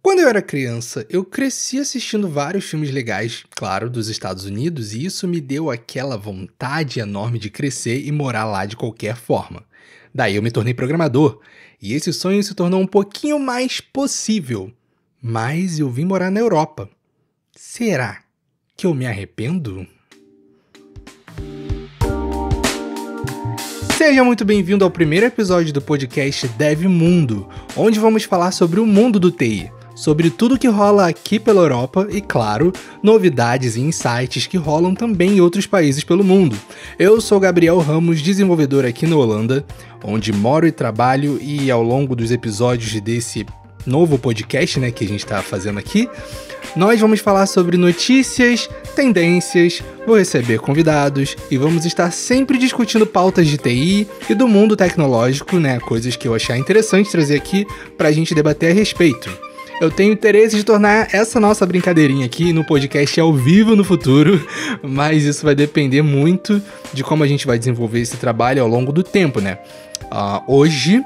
Quando eu era criança, eu cresci assistindo vários filmes legais, claro, dos Estados Unidos, e isso me deu aquela vontade enorme de crescer e morar lá de qualquer forma. Daí eu me tornei programador, e esse sonho se tornou um pouquinho mais possível. Mas eu vim morar na Europa. Será que eu me arrependo? Seja muito bem-vindo ao primeiro episódio do podcast Dev Mundo, onde vamos falar sobre o mundo do TI, sobre tudo que rola aqui pela Europa e, claro, novidades e insights que rolam também em outros países pelo mundo. Eu sou Gabriel Ramos, desenvolvedor aqui na Holanda, onde moro e trabalho, e ao longo dos episódios desse novo podcast, que a gente está fazendo aqui, nós vamos falar sobre notícias, tendências, vou receber convidados e vamos estar sempre discutindo pautas de TI e do mundo tecnológico, coisas que eu achar interessante trazer aqui para a gente debater a respeito. Eu tenho interesse de tornar essa nossa brincadeirinha aqui no podcast ao vivo no futuro, mas isso vai depender muito de como a gente vai desenvolver esse trabalho ao longo do tempo, Hoje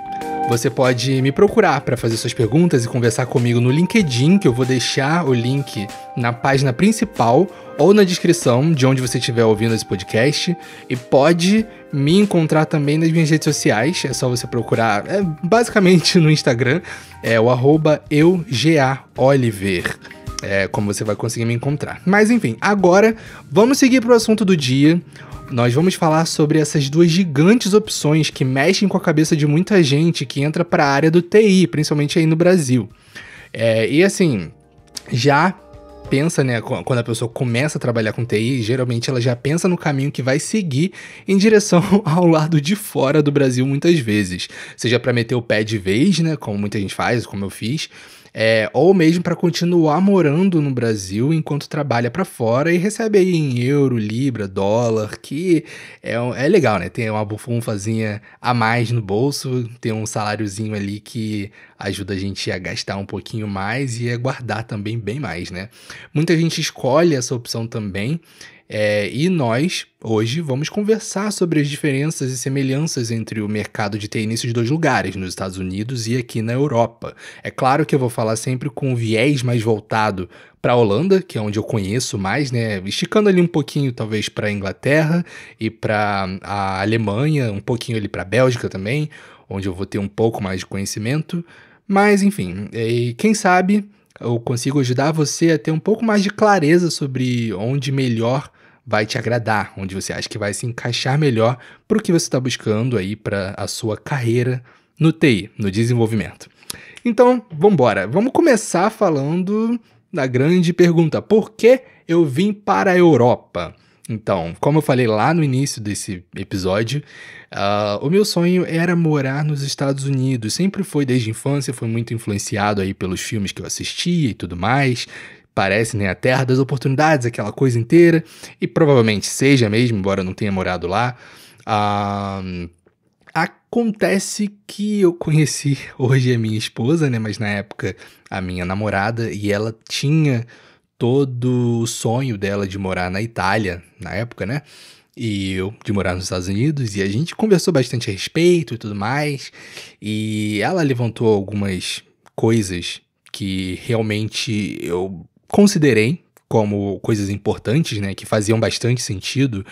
você pode me procurar para fazer suas perguntas e conversar comigo no LinkedIn, que eu vou deixar o link na página principal ou na descrição de onde você estiver ouvindo esse podcast. E pode me encontrar também nas minhas redes sociais, é só você procurar, basicamente no Instagram, é o @eugaoliver. É como você vai conseguir me encontrar. Mas enfim, agora vamos seguir para o assunto do dia. Nós vamos falar sobre essas duas gigantes opções que mexem com a cabeça de muita gente que entra para a área do TI, principalmente aí no Brasil. E assim, já pensa, quando a pessoa começa a trabalhar com TI, geralmente ela já pensa no caminho que vai seguir em direção ao lado de fora do Brasil muitas vezes. Seja para meter o pé de vez, como muita gente faz, como eu fiz, ou mesmo para continuar morando no Brasil enquanto trabalha para fora e recebe aí em euro, libra, dólar, que é legal, Tem uma bufunfazinha a mais no bolso, tem um saláriozinho ali que ajuda a gente a gastar um pouquinho mais e a guardar também bem mais, Muita gente escolhe essa opção também. E nós, hoje, vamos conversar sobre as diferenças e semelhanças entre o mercado de TI nesses dois lugares, nos Estados Unidos e aqui na Europa. É claro que eu vou falar sempre com um viés mais voltado para a Holanda, que é onde eu conheço mais, esticando ali um pouquinho, talvez, para a Inglaterra e para a Alemanha, um pouquinho ali para a Bélgica também, onde eu vou ter um pouco mais de conhecimento. Mas, enfim, quem sabe eu consigo ajudar você a ter um pouco mais de clareza sobre onde melhor vai te agradar, onde você acha que vai se encaixar melhor para o que você está buscando aí para a sua carreira no TI, no desenvolvimento. Então, vamos embora. Vamos começar falando da grande pergunta: por que eu vim para a Europa? Então, como eu falei lá no início desse episódio, o meu sonho era morar nos Estados Unidos. Sempre foi desde a infância, foi muito influenciado aí pelos filmes que eu assistia e tudo mais. Parece, a terra das oportunidades, aquela coisa inteira. E provavelmente seja mesmo, embora eu não tenha morado lá. Acontece que eu conheci hoje a minha esposa, mas na época a minha namorada, e ela tinha todo o sonho dela de morar na Itália, na época, e eu de morar nos Estados Unidos, e a gente conversou bastante a respeito e tudo mais, e ela levantou algumas coisas que realmente eu considerei como coisas importantes, que faziam bastante sentido,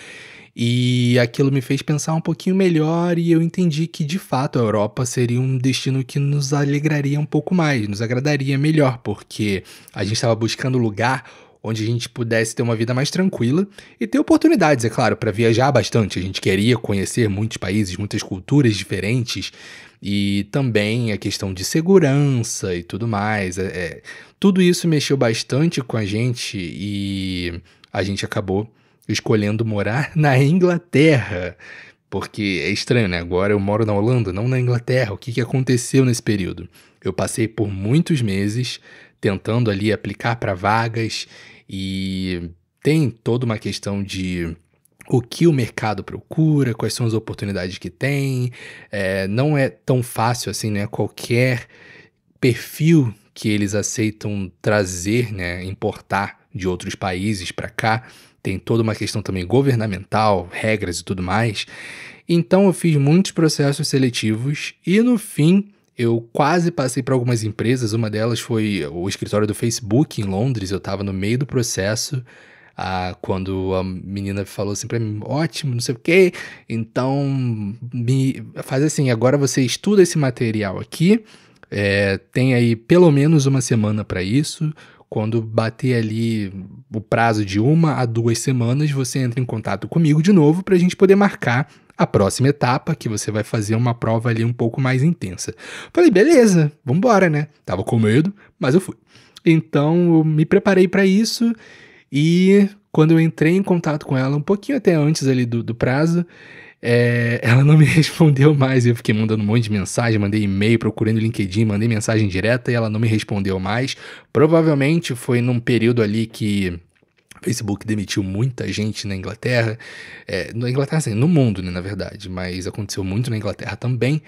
e aquilo me fez pensar um pouquinho melhor e eu entendi que, de fato, a Europa seria um destino que nos alegraria um pouco mais, nos agradaria melhor, porque a gente estava buscando um lugar onde a gente pudesse ter uma vida mais tranquila e ter oportunidades, é claro, para viajar bastante. A gente queria conhecer muitos países, muitas culturas diferentes e também a questão de segurança e tudo mais. Tudo isso mexeu bastante com a gente e a gente acabou escolhendo morar na Inglaterra, porque é estranho, Agora eu moro na Holanda, não na Inglaterra. O que aconteceu nesse período? Eu passei por muitos meses tentando ali aplicar para vagas e tem toda uma questão de o que o mercado procura, quais são as oportunidades que tem. Não é tão fácil assim, qualquer perfil que eles aceitam trazer, importar de outros países para cá. Tem toda uma questão também governamental, regras e tudo mais. Então eu fiz muitos processos seletivos e no fim Eu quase passei para algumas empresas, uma delas foi o escritório do Facebook em Londres, eu estava no meio do processo, quando a menina falou assim pra mim: "Ótimo, não sei o quê, então me faz assim, agora você estuda esse material aqui, tem aí pelo menos uma semana para isso, quando bater ali o prazo de 1 a 2 semanas, você entra em contato comigo de novo pra gente poder marcar a próxima etapa, que você vai fazer uma prova ali um pouco mais intensa". Falei: "Beleza, vambora, né". Tava com medo, mas eu fui. Então eu me preparei pra isso e quando eu entrei em contato com ela, um pouquinho até antes ali do prazo, ela não me respondeu mais. Eu fiquei mandando um monte de mensagem, mandei e-mail, procurei no LinkedIn, mandei mensagem direta e ela não me respondeu mais. Provavelmente foi num período ali que o Facebook demitiu muita gente na Inglaterra, na Inglaterra assim, no mundo, né, na verdade, mas aconteceu muito na Inglaterra também,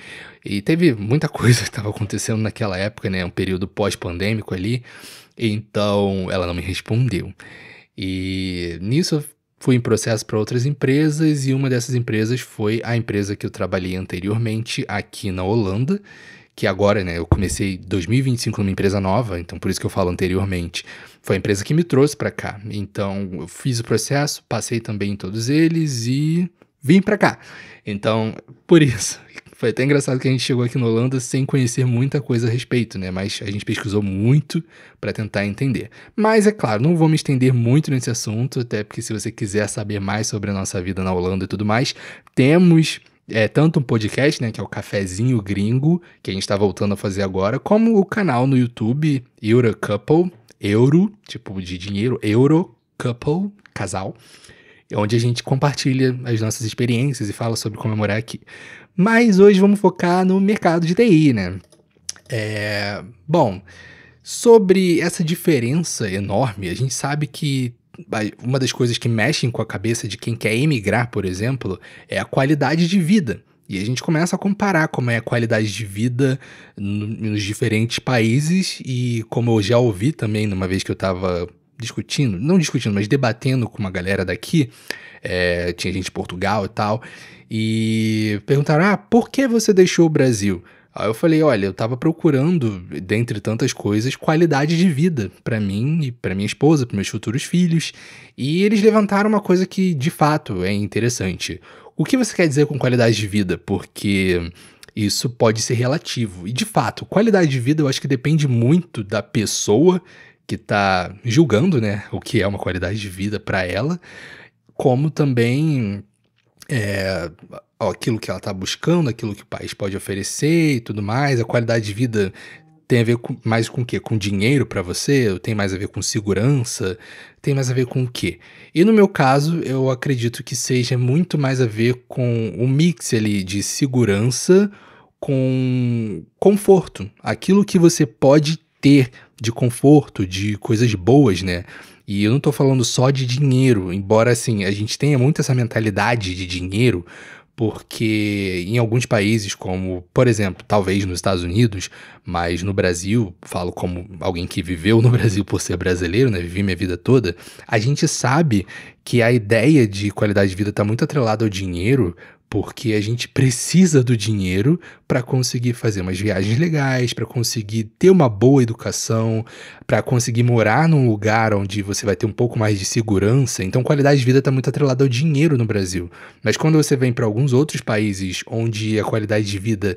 e teve muita coisa que estava acontecendo naquela época, né, um período pós-pandêmico ali, então ela não me respondeu. E nisso eu fui em processo para outras empresas e uma dessas empresas foi a empresa que eu trabalhei anteriormente aqui na Holanda, que agora, né, eu comecei 2025 numa empresa nova, então por isso que eu falo anteriormente. Foi a empresa que me trouxe para cá. Então eu fiz o processo, passei também em todos eles e vim para cá. Então, por isso. Foi até engraçado que a gente chegou aqui na Holanda sem conhecer muita coisa a respeito, né? Mas a gente pesquisou muito para tentar entender. Mas é claro, não vou me estender muito nesse assunto, até porque se você quiser saber mais sobre a nossa vida na Holanda e tudo mais, temos tanto um podcast, né, que é o Cafezinho Gringo, que a gente tá voltando a fazer agora, como o canal no YouTube, Euro Couple, euro, tipo de dinheiro, Euro Couple, casal, onde a gente compartilha as nossas experiências e fala sobre como é morar aqui. Mas hoje vamos focar no mercado de TI, né? Bom, sobre essa diferença enorme, a gente sabe que uma das coisas que mexem com a cabeça de quem quer emigrar, por exemplo, é a qualidade de vida. E a gente começa a comparar como é a qualidade de vida nos diferentes países e como eu já ouvi também numa vez que eu estava não discutindo, mas debatendo com uma galera daqui, tinha gente de Portugal e tal, e perguntaram: por que você deixou o Brasil? Aí eu falei: olha, eu tava procurando, dentre tantas coisas, qualidade de vida pra mim e pra minha esposa, pros meus futuros filhos, e eles levantaram uma coisa que, de fato, é interessante. O que você quer dizer com qualidade de vida? Porque isso pode ser relativo. E, de fato, qualidade de vida eu acho que depende muito da pessoa que tá julgando, né, o que é uma qualidade de vida pra ela, como também aquilo que ela tá buscando, aquilo que o país pode oferecer e tudo mais. A qualidade de vida tem a ver mais com o quê? Com dinheiro pra você? Tem mais a ver com segurança? Tem mais a ver com o quê? E no meu caso, eu acredito que seja muito mais a ver com um mix ali de segurança com conforto. Aquilo que você pode ter de conforto, de coisas boas, né? E eu não tô falando só de dinheiro, embora assim, a gente tenha muito essa mentalidade de dinheiro, porque em alguns países, como, por exemplo, talvez nos Estados Unidos, mas no Brasil, falo como alguém que viveu no Brasil por ser brasileiro, né? Vivi minha vida toda, a gente sabe que a ideia de qualidade de vida tá muito atrelada ao dinheiro, porque a gente precisa do dinheiro para conseguir fazer umas viagens legais, para conseguir ter uma boa educação, para conseguir morar num lugar onde você vai ter um pouco mais de segurança. Então, qualidade de vida está muito atrelada ao dinheiro no Brasil. Mas quando você vem para alguns outros países onde a qualidade de vida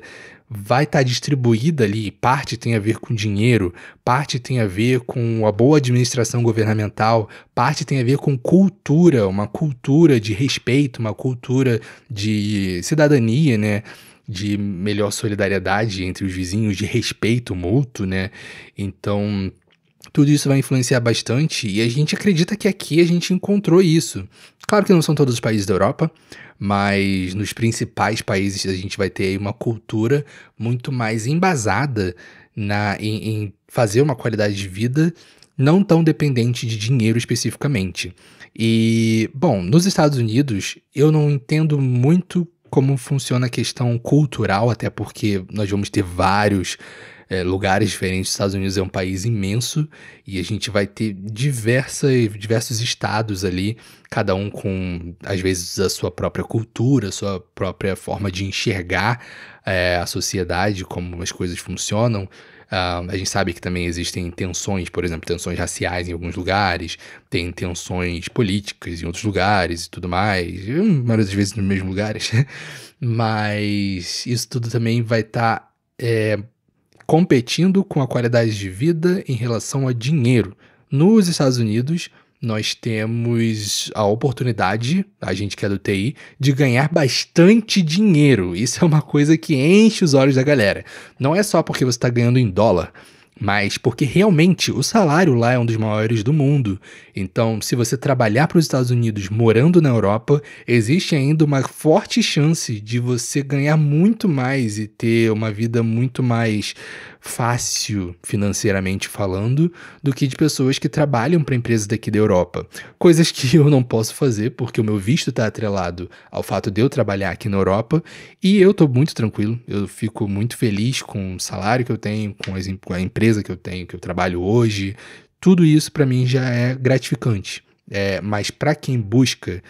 vai estar distribuída ali, parte tem a ver com dinheiro, parte tem a ver com a boa administração governamental, parte tem a ver com cultura, uma cultura de respeito, uma cultura de cidadania, né? De melhor solidariedade entre os vizinhos, de respeito mútuo, né? Então, tudo isso vai influenciar bastante e a gente acredita que aqui a gente encontrou isso. Claro que não são todos os países da Europa, mas nos principais países a gente vai ter aí uma cultura muito mais embasada em fazer uma qualidade de vida não tão dependente de dinheiro especificamente. E, bom, nos Estados Unidos eu não entendo muito como funciona a questão cultural, até porque nós vamos ter vários lugares diferentes. Os Estados Unidos é um país imenso e a gente vai ter diversos estados ali, cada um com, às vezes, a sua própria cultura, a sua própria forma de enxergar a sociedade, como as coisas funcionam. A gente sabe que também existem tensões, por exemplo, tensões raciais em alguns lugares, tem tensões políticas em outros lugares e tudo mais, maioria das vezes nos mesmos lugares, mas isso tudo também vai estar competindo com a qualidade de vida em relação a dinheiro. Nos Estados Unidos, nós temos a oportunidade, a gente que é do TI, de ganhar bastante dinheiro. Isso é uma coisa que enche os olhos da galera. Não é só porque você está ganhando em dólar, mas porque realmente o salário lá é um dos maiores do mundo. Então, se você trabalhar para os Estados Unidos morando na Europa, existe ainda uma forte chance de você ganhar muito mais e ter uma vida muito mais fácil, financeiramente falando, do que de pessoas que trabalham para empresas daqui da Europa. Coisas que eu não posso fazer, porque o meu visto está atrelado ao fato de eu trabalhar aqui na Europa, e eu estou muito tranquilo, eu fico muito feliz com o salário que eu tenho, com a empresa que eu tenho, que eu trabalho hoje. Tudo isso para mim já é gratificante. Mas para quem busca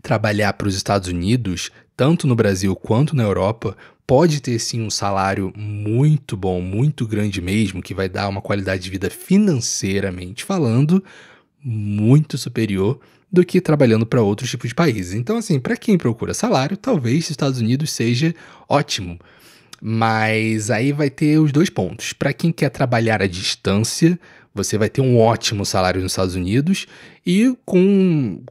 trabalhar para os Estados Unidos, tanto no Brasil quanto na Europa, pode ter sim um salário muito bom, muito grande mesmo, que vai dar uma qualidade de vida financeiramente falando muito superior do que trabalhando para outros tipos de países. Então, assim, para quem procura salário, talvez os Estados Unidos seja ótimo. Mas aí vai ter os dois pontos. Para quem quer trabalhar à distância, você vai ter um ótimo salário nos Estados Unidos e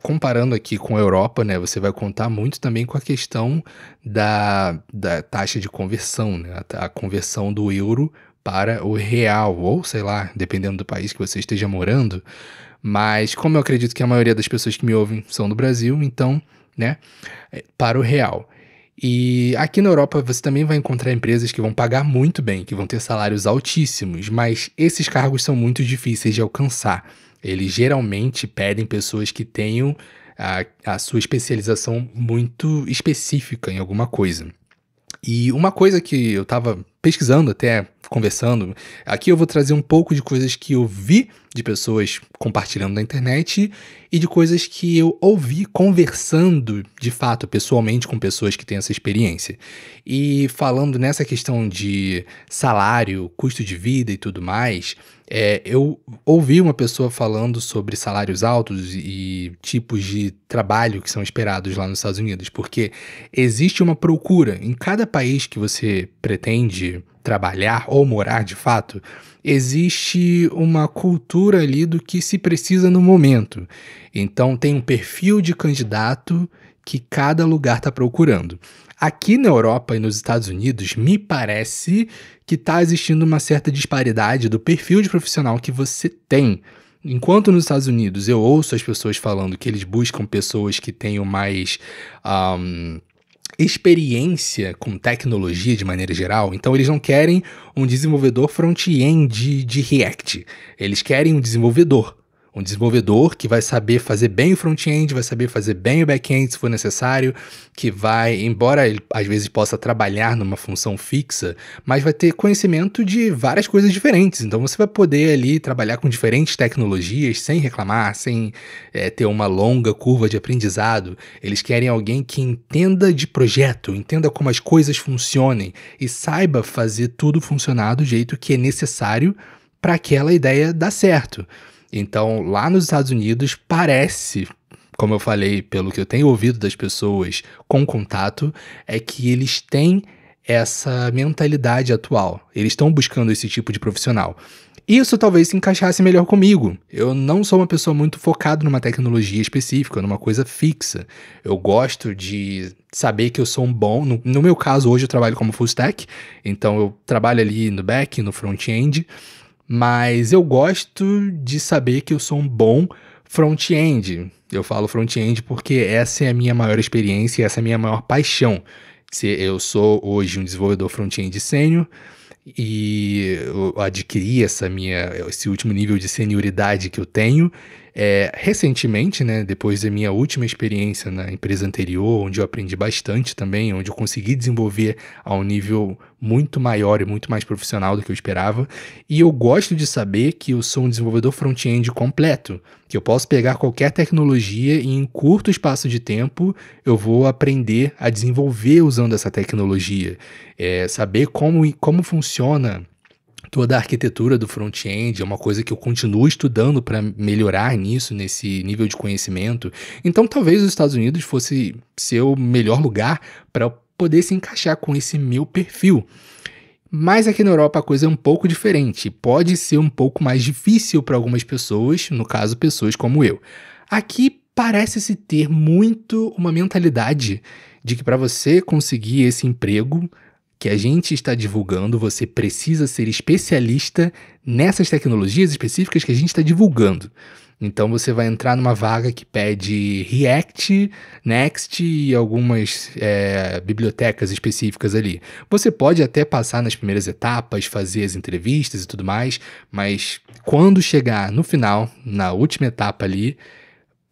comparando aqui com a Europa, né, você vai contar muito também com a questão da taxa de conversão, né, a conversão do euro para o real, ou sei lá, dependendo do país que você esteja morando. Mas como eu acredito que a maioria das pessoas que me ouvem são do Brasil, então, né, para o real. E aqui na Europa você também vai encontrar empresas que vão pagar muito bem, que vão ter salários altíssimos, mas esses cargos são muito difíceis de alcançar. Eles geralmente pedem pessoas que tenham a sua especialização muito específica em alguma coisa. E uma coisa que eu estava pesquisando até, conversando, aqui eu vou trazer um pouco de coisas que eu vi de pessoas compartilhando na internet e de coisas que eu ouvi conversando, de fato, pessoalmente com pessoas que têm essa experiência. E falando nessa questão de salário, custo de vida e tudo mais, eu ouvi uma pessoa falando sobre salários altos e tipos de trabalho que são esperados lá nos Estados Unidos, porque existe uma procura em cada país que você pretende trabalhar ou morar de fato, existe uma cultura ali do que se precisa no momento. Então tem um perfil de candidato que cada lugar está procurando. Aqui na Europa e nos Estados Unidos, me parece que está existindo uma certa disparidade do perfil de profissional que você tem. Enquanto nos Estados Unidos eu ouço as pessoas falando que eles buscam pessoas que tenham mais experiência com tecnologia de maneira geral, então eles não querem um desenvolvedor front-end de React, eles querem um desenvolvedor que vai saber fazer bem o front-end, vai saber fazer bem o back-end se for necessário, que vai, embora ele às vezes possa trabalhar numa função fixa, mas vai ter conhecimento de várias coisas diferentes, então você vai poder ali trabalhar com diferentes tecnologias sem reclamar, sem ter uma longa curva de aprendizado. Eles querem alguém que entenda de projeto, entenda como as coisas funcionem e saiba fazer tudo funcionar do jeito que é necessário para aquela ideia dar certo. Então, lá nos Estados Unidos, parece, como eu falei, pelo que eu tenho ouvido das pessoas com contato, é que eles têm essa mentalidade atual. Eles estão buscando esse tipo de profissional. Isso talvez se encaixasse melhor comigo. Eu não sou uma pessoa muito focada numa tecnologia específica, numa coisa fixa. Eu gosto de saber que eu sou um bom... No meu caso, hoje eu trabalho como full stack, então eu trabalho ali no back, no front-end, mas eu gosto de saber que eu sou um bom front-end. Eu falo front-end porque essa é a minha maior experiência, essa é a minha maior paixão. Eu sou hoje um desenvolvedor front-end sênior e eu adquiri esse último nível de senioridade que eu tenho Recentemente, né, depois da minha última experiência na empresa anterior, onde eu aprendi bastante também, onde eu consegui desenvolver a um nível muito maior e muito mais profissional do que eu esperava, e eu gosto de saber que eu sou um desenvolvedor front-end completo, que eu posso pegar qualquer tecnologia e em curto espaço de tempo eu vou aprender a desenvolver usando essa tecnologia, saber como funciona toda a arquitetura do front-end, é uma coisa que eu continuo estudando para melhorar nisso, nesse nível de conhecimento. Então, talvez os Estados Unidos fosse ser o melhor lugar para poder se encaixar com esse meu perfil. Mas aqui na Europa a coisa é um pouco diferente. Pode ser um pouco mais difícil para algumas pessoas, no caso, pessoas como eu. Aqui parece-se ter muito uma mentalidade de que para você conseguir esse emprego que a gente está divulgando, você precisa ser especialista nessas tecnologias específicas que a gente está divulgando. Então você vai entrar numa vaga que pede React, Next e algumas bibliotecas específicas ali. Você pode até passar nas primeiras etapas, fazer as entrevistas e tudo mais, mas quando chegar no final, na última etapa ali,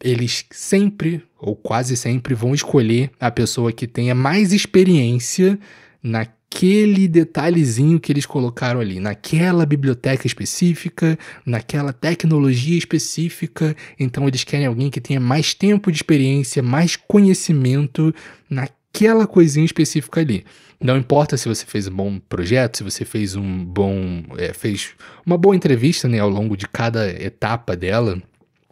eles sempre, ou quase sempre, vão escolher a pessoa que tenha mais experiência naquele detalhezinho que eles colocaram ali, naquela biblioteca específica, naquela tecnologia específica. Então eles querem alguém que tenha mais tempo de experiência, mais conhecimento naquela coisinha específica ali. Não importa se você fez um bom projeto, se você fez fez uma boa entrevista, né, ao longo de cada etapa dela.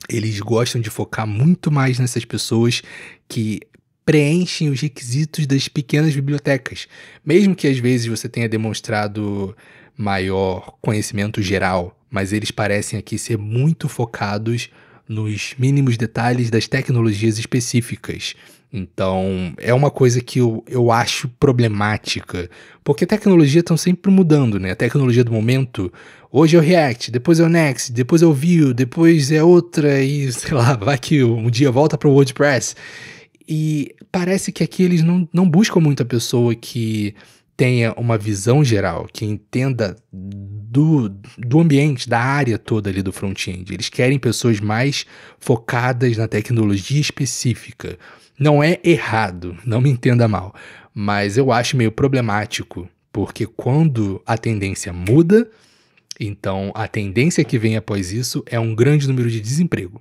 Eles gostam de focar muito mais nessas pessoas que preenchem os requisitos das pequenas bibliotecas. Mesmo que às vezes você tenha demonstrado maior conhecimento geral, mas eles parecem aqui ser muito focados nos mínimos detalhes das tecnologias específicas. Então, é uma coisa que eu acho problemática, porque a tecnologia estão sempre mudando, né? A tecnologia do momento, hoje é o React, depois é o Next, depois é o Vue, depois é outra e, sei lá, vai que um dia volta para o WordPress. E parece que aqui eles não buscam muito a pessoa que tenha uma visão geral, que entenda do ambiente, da área toda ali do front-end. Eles querem pessoas mais focadas na tecnologia específica. Não é errado, não me entenda mal, mas eu acho meio problemático, porque quando a tendência muda, então a tendência que vem após isso é um grande número de desemprego.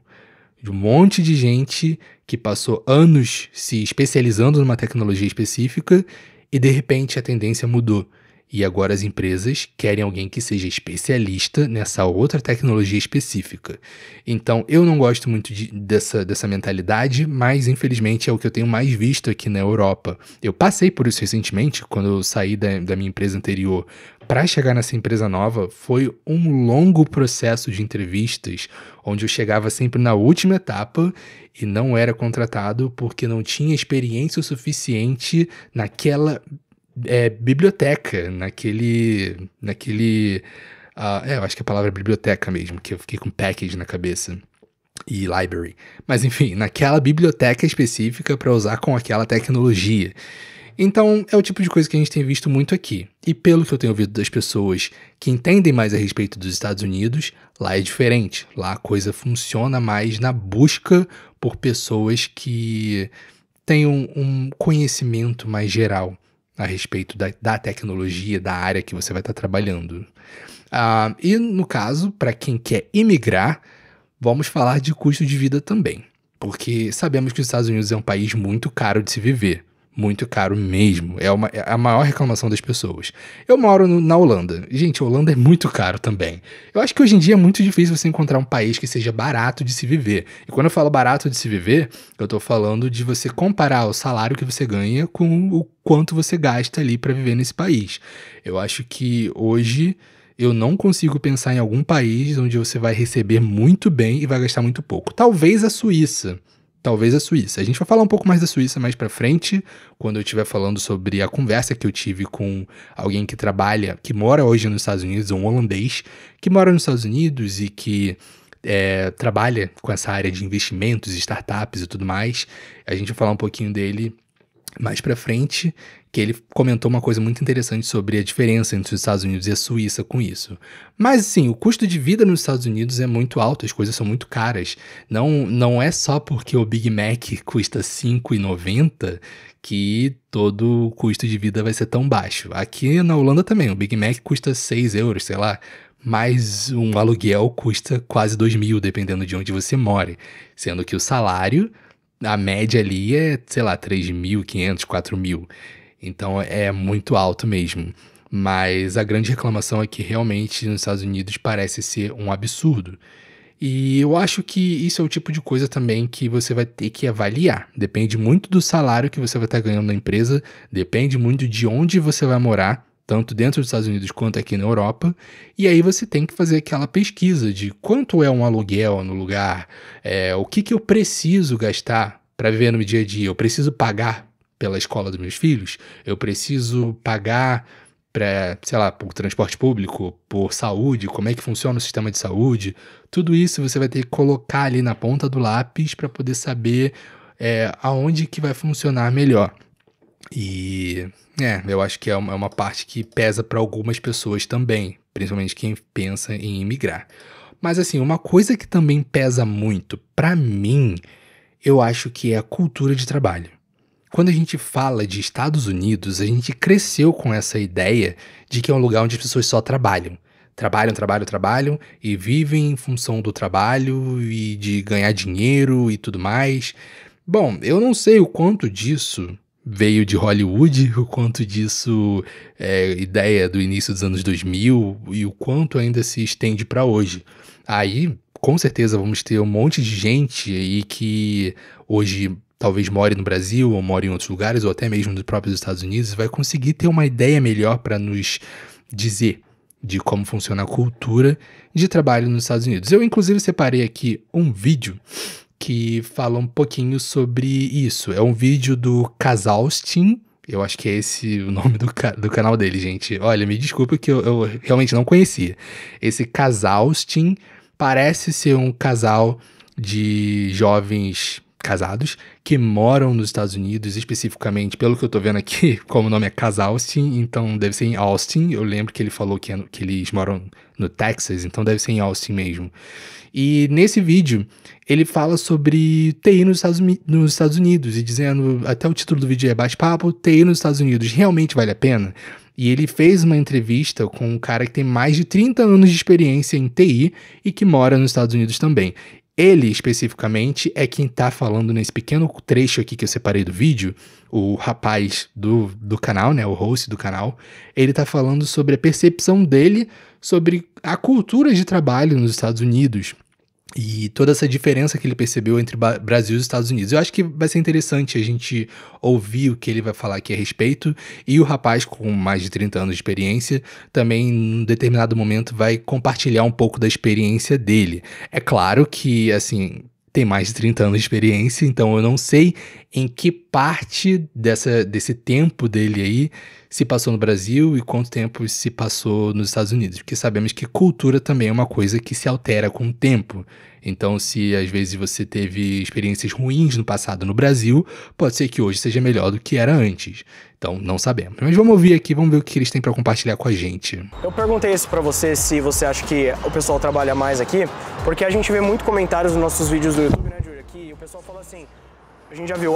De um monte de gente que passou anos se especializando numa tecnologia específica e de repente a tendência mudou. E agora as empresas querem alguém que seja especialista nessa outra tecnologia específica. Então eu não gosto muito dessa mentalidade, mas infelizmente é o que eu tenho mais visto aqui na Europa. Eu passei por isso recentemente, quando eu saí da minha empresa anterior. Para chegar nessa empresa nova, foi um longo processo de entrevistas, onde eu chegava sempre na última etapa e não era contratado porque não tinha experiência o suficiente naquela biblioteca, eu acho que a palavra é biblioteca mesmo, que eu fiquei com package na cabeça, e library. Mas enfim, naquela biblioteca específica para usar com aquela tecnologia. Então, é o tipo de coisa que a gente tem visto muito aqui. E pelo que eu tenho ouvido das pessoas que entendem mais a respeito dos Estados Unidos, lá é diferente. Lá a coisa funciona mais na busca por pessoas que tenham um conhecimento mais geral a respeito da tecnologia, da área que você vai estar trabalhando. E no caso, para quem quer imigrar, vamos falar de custo de vida também. Porque sabemos que os Estados Unidos é um país muito caro de se viver. Muito caro mesmo. É a maior reclamação das pessoas. Eu moro na Holanda. Gente, a Holanda é muito caro também. Eu acho que hoje em dia é muito difícil você encontrar um país que seja barato de se viver. E quando eu falo barato de se viver, eu tô falando de você comparar o salário que você ganha com o quanto você gasta ali para viver nesse país. Eu acho que hoje eu não consigo pensar em algum país onde você vai receber muito bem e vai gastar muito pouco. Talvez a Suíça. A gente vai falar um pouco mais da Suíça mais pra frente, quando eu estiver falando sobre a conversa que eu tive com alguém que mora hoje nos Estados Unidos, um holandês, que mora nos Estados Unidos e que trabalha com essa área de investimentos, startups e tudo mais. A gente vai falar um pouquinho dele mais pra frente, que ele comentou uma coisa muito interessante sobre a diferença entre os Estados Unidos e a Suíça com isso. Mas, assim, o custo de vida nos Estados Unidos é muito alto, as coisas são muito caras. Não é só porque o Big Mac custa R$ 5,90 que todo o custo de vida vai ser tão baixo. Aqui na Holanda também, o Big Mac custa 6 euros, sei lá, mas um aluguel custa quase 2.000, dependendo de onde você mora. Sendo que o salário, a média ali é, sei lá, 3.500, 4.000. Então é muito alto mesmo. Mas a grande reclamação é que realmente nos Estados Unidos parece ser um absurdo. E eu acho que isso é o tipo de coisa também que você vai ter que avaliar. Depende muito do salário que você vai estar ganhando na empresa, depende muito de onde você vai morar, tanto dentro dos Estados Unidos quanto aqui na Europa. E aí você tem que fazer aquela pesquisa de quanto é um aluguel no lugar, o que eu preciso gastar para viver no dia a dia. Eu preciso pagar pela escola dos meus filhos? Eu preciso pagar por transporte público, por saúde, como é que funciona o sistema de saúde? Tudo isso você vai ter que colocar ali na ponta do lápis para poder saber aonde que vai funcionar melhor. E eu acho que é uma parte que pesa para algumas pessoas também, principalmente quem pensa em imigrar. Mas assim, uma coisa que também pesa muito para mim, eu acho que é a cultura de trabalho. Quando a gente fala de Estados Unidos, a gente cresceu com essa ideia de que é um lugar onde as pessoas só trabalham. Trabalham e vivem em função do trabalho e de ganhar dinheiro e tudo mais. Bom, eu não sei o quanto disso veio de Hollywood, o quanto disso é ideia do início dos anos 2000 e o quanto ainda se estende para hoje. Aí, com certeza, vamos ter um monte de gente aí que hoje talvez more no Brasil ou more em outros lugares ou até mesmo nos próprios Estados Unidos, vai conseguir ter uma ideia melhor para nos dizer de como funciona a cultura de trabalho nos Estados Unidos. Eu, inclusive, separei aqui um vídeo que fala um pouquinho sobre isso. É um vídeo do Casalstein, eu acho que é esse o nome do canal dele, gente. Olha, me desculpa que eu realmente não conhecia. Esse Casalstein parece ser um casal de jovens casados que moram nos Estados Unidos, especificamente, pelo que eu tô vendo aqui, como o nome é Casalstein, então deve ser em Austin. Eu lembro que ele falou que eles moram no Texas, então deve ser em Austin mesmo. E nesse vídeo, ele fala sobre TI nos Estados Unidos e dizendo, até o título do vídeo é Bate-Papo, TI nos Estados Unidos realmente vale a pena? E ele fez uma entrevista com um cara que tem mais de 30 anos de experiência em TI e que mora nos Estados Unidos também. Ele, especificamente, é quem tá falando nesse pequeno trecho aqui que eu separei do vídeo, o rapaz do canal, né, o host do canal, ele tá falando sobre a percepção dele sobre a cultura de trabalho nos Estados Unidos e toda essa diferença que ele percebeu entre Brasil e Estados Unidos. Eu acho que vai ser interessante a gente ouvir o que ele vai falar aqui a respeito, e o rapaz com mais de 30 anos de experiência também, em um determinado momento, vai compartilhar um pouco da experiência dele. É claro que, assim, tem mais de 30 anos de experiência, então eu não sei em que parte desse tempo dele aí se passou no Brasil e quanto tempo se passou nos Estados Unidos, porque sabemos que cultura também é uma coisa que se altera com o tempo. Então, se às vezes você teve experiências ruins no passado no Brasil, pode ser que hoje seja melhor do que era antes. Então, não sabemos. Mas vamos ouvir aqui, vamos ver o que eles têm para compartilhar com a gente. Eu perguntei isso para você, se você acha que o pessoal trabalha mais aqui, porque a gente vê muito comentários nos nossos vídeos do YouTube, né, Júlio? Aqui, o pessoal fala assim, a gente já viu,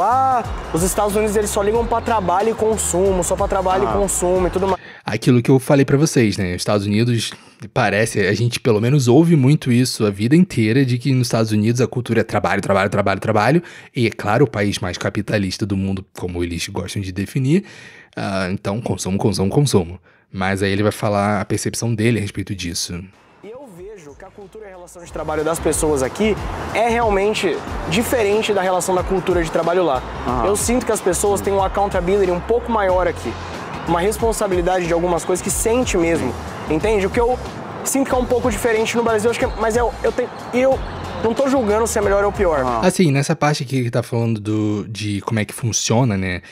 os Estados Unidos eles só ligam para trabalho e consumo, só para trabalho e consumo e tudo mais. Aquilo que eu falei pra vocês, né? Os Estados Unidos, parece, a gente pelo menos ouve muito isso a vida inteira, de que nos Estados Unidos a cultura é trabalho, trabalho, trabalho, trabalho. E é claro, o país mais capitalista do mundo, como eles gostam de definir. Então, consumo, consumo, consumo. Mas aí ele vai falar a percepção dele a respeito disso. E eu vejo que a cultura e a relação de trabalho das pessoas aqui é realmente diferente da relação da cultura de trabalho lá. Eu sinto que as pessoas têm um accountability um pouco maior aqui. Uma responsabilidade de algumas coisas que sente mesmo, entende? O que eu sinto que é um pouco diferente no Brasil, acho que mas eu não tô julgando se é melhor ou pior. Assim, nessa parte aqui que tá falando de como é que funciona, né?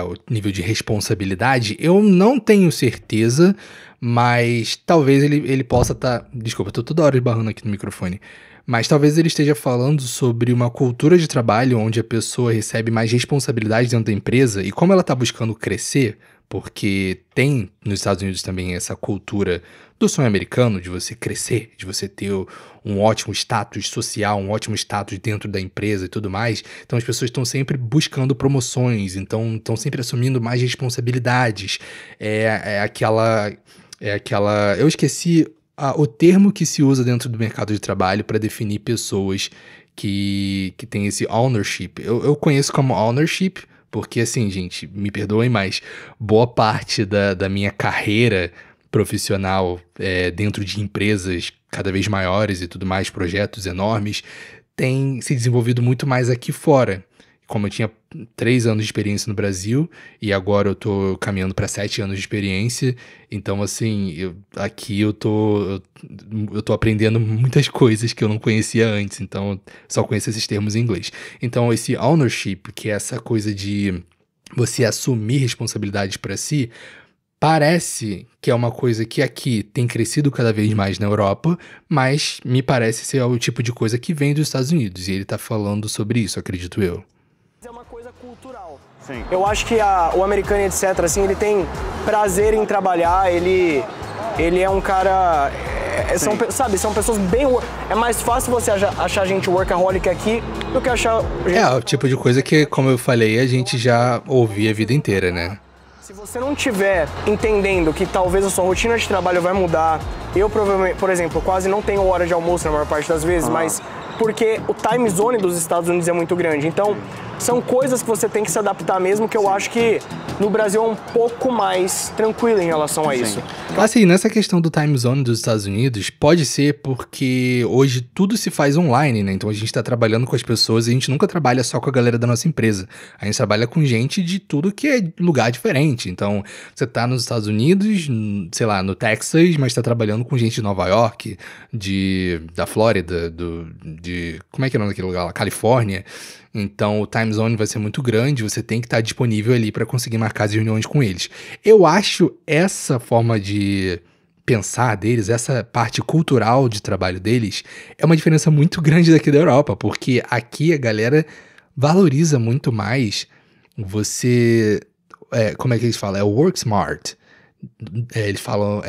o nível de responsabilidade, eu não tenho certeza, mas talvez ele possa estar... Desculpa, eu tô toda hora esbarrando aqui no microfone. Mas talvez ele esteja falando sobre uma cultura de trabalho onde a pessoa recebe mais responsabilidade dentro da empresa e como ela está buscando crescer, porque tem nos Estados Unidos também essa cultura do sonho americano, de você crescer, de você ter um ótimo status social, um ótimo status dentro da empresa e tudo mais. Então as pessoas estão sempre buscando promoções, então estão sempre assumindo mais responsabilidades. Eu esqueci o termo que se usa dentro do mercado de trabalho para definir pessoas que têm esse ownership. Eu conheço como ownership, porque assim, gente, me perdoem, mas boa parte da minha carreira profissional dentro de empresas cada vez maiores e tudo mais, projetos enormes, tem se desenvolvido muito mais aqui fora. Como eu tinha 3 anos de experiência no Brasil e agora eu tô caminhando para 7 anos de experiência, então assim, eu tô aprendendo muitas coisas que eu não conhecia antes, então só conheço esses termos em inglês. Então esse ownership, que é essa coisa de você assumir responsabilidades para si, parece que é uma coisa que aqui tem crescido cada vez mais na Europa, mas me parece ser o tipo de coisa que vem dos Estados Unidos, e ele tá falando sobre isso, acredito eu. É uma coisa cultural. Sim. Eu acho que o americano, etc., assim, ele tem prazer em trabalhar, ele é um cara... São pessoas bem... É mais fácil você achar gente workaholic aqui do que achar... o tipo de coisa que, como eu falei, a gente já ouvia a vida inteira, né? Se você não estiver entendendo que talvez a sua rotina de trabalho vai mudar, eu provavelmente, por exemplo, quase não tenho hora de almoço na maior parte das vezes, mas porque o time zone dos Estados Unidos é muito grande. Então, são coisas que você tem que se adaptar mesmo, que eu acho que no Brasil é um pouco mais tranquilo em relação a isso. Assim, nessa questão do time zone dos Estados Unidos, pode ser porque hoje tudo se faz online, né? Então a gente tá trabalhando com as pessoas e a gente nunca trabalha só com a galera da nossa empresa. A gente trabalha com gente de tudo que é lugar diferente. Então, você tá nos Estados Unidos, sei lá, no Texas, mas tá trabalhando com gente de Nova York, da Flórida, como é que é o nome daquele lugar lá? Califórnia. Então, o time zone vai ser muito grande, você tem que estar disponível ali para conseguir marcar as reuniões com eles. Eu acho essa forma de pensar deles, essa parte cultural de trabalho deles, é uma diferença muito grande daqui da Europa, porque aqui a galera valoriza muito mais você... como é que eles falam? Work smart. Eles falam...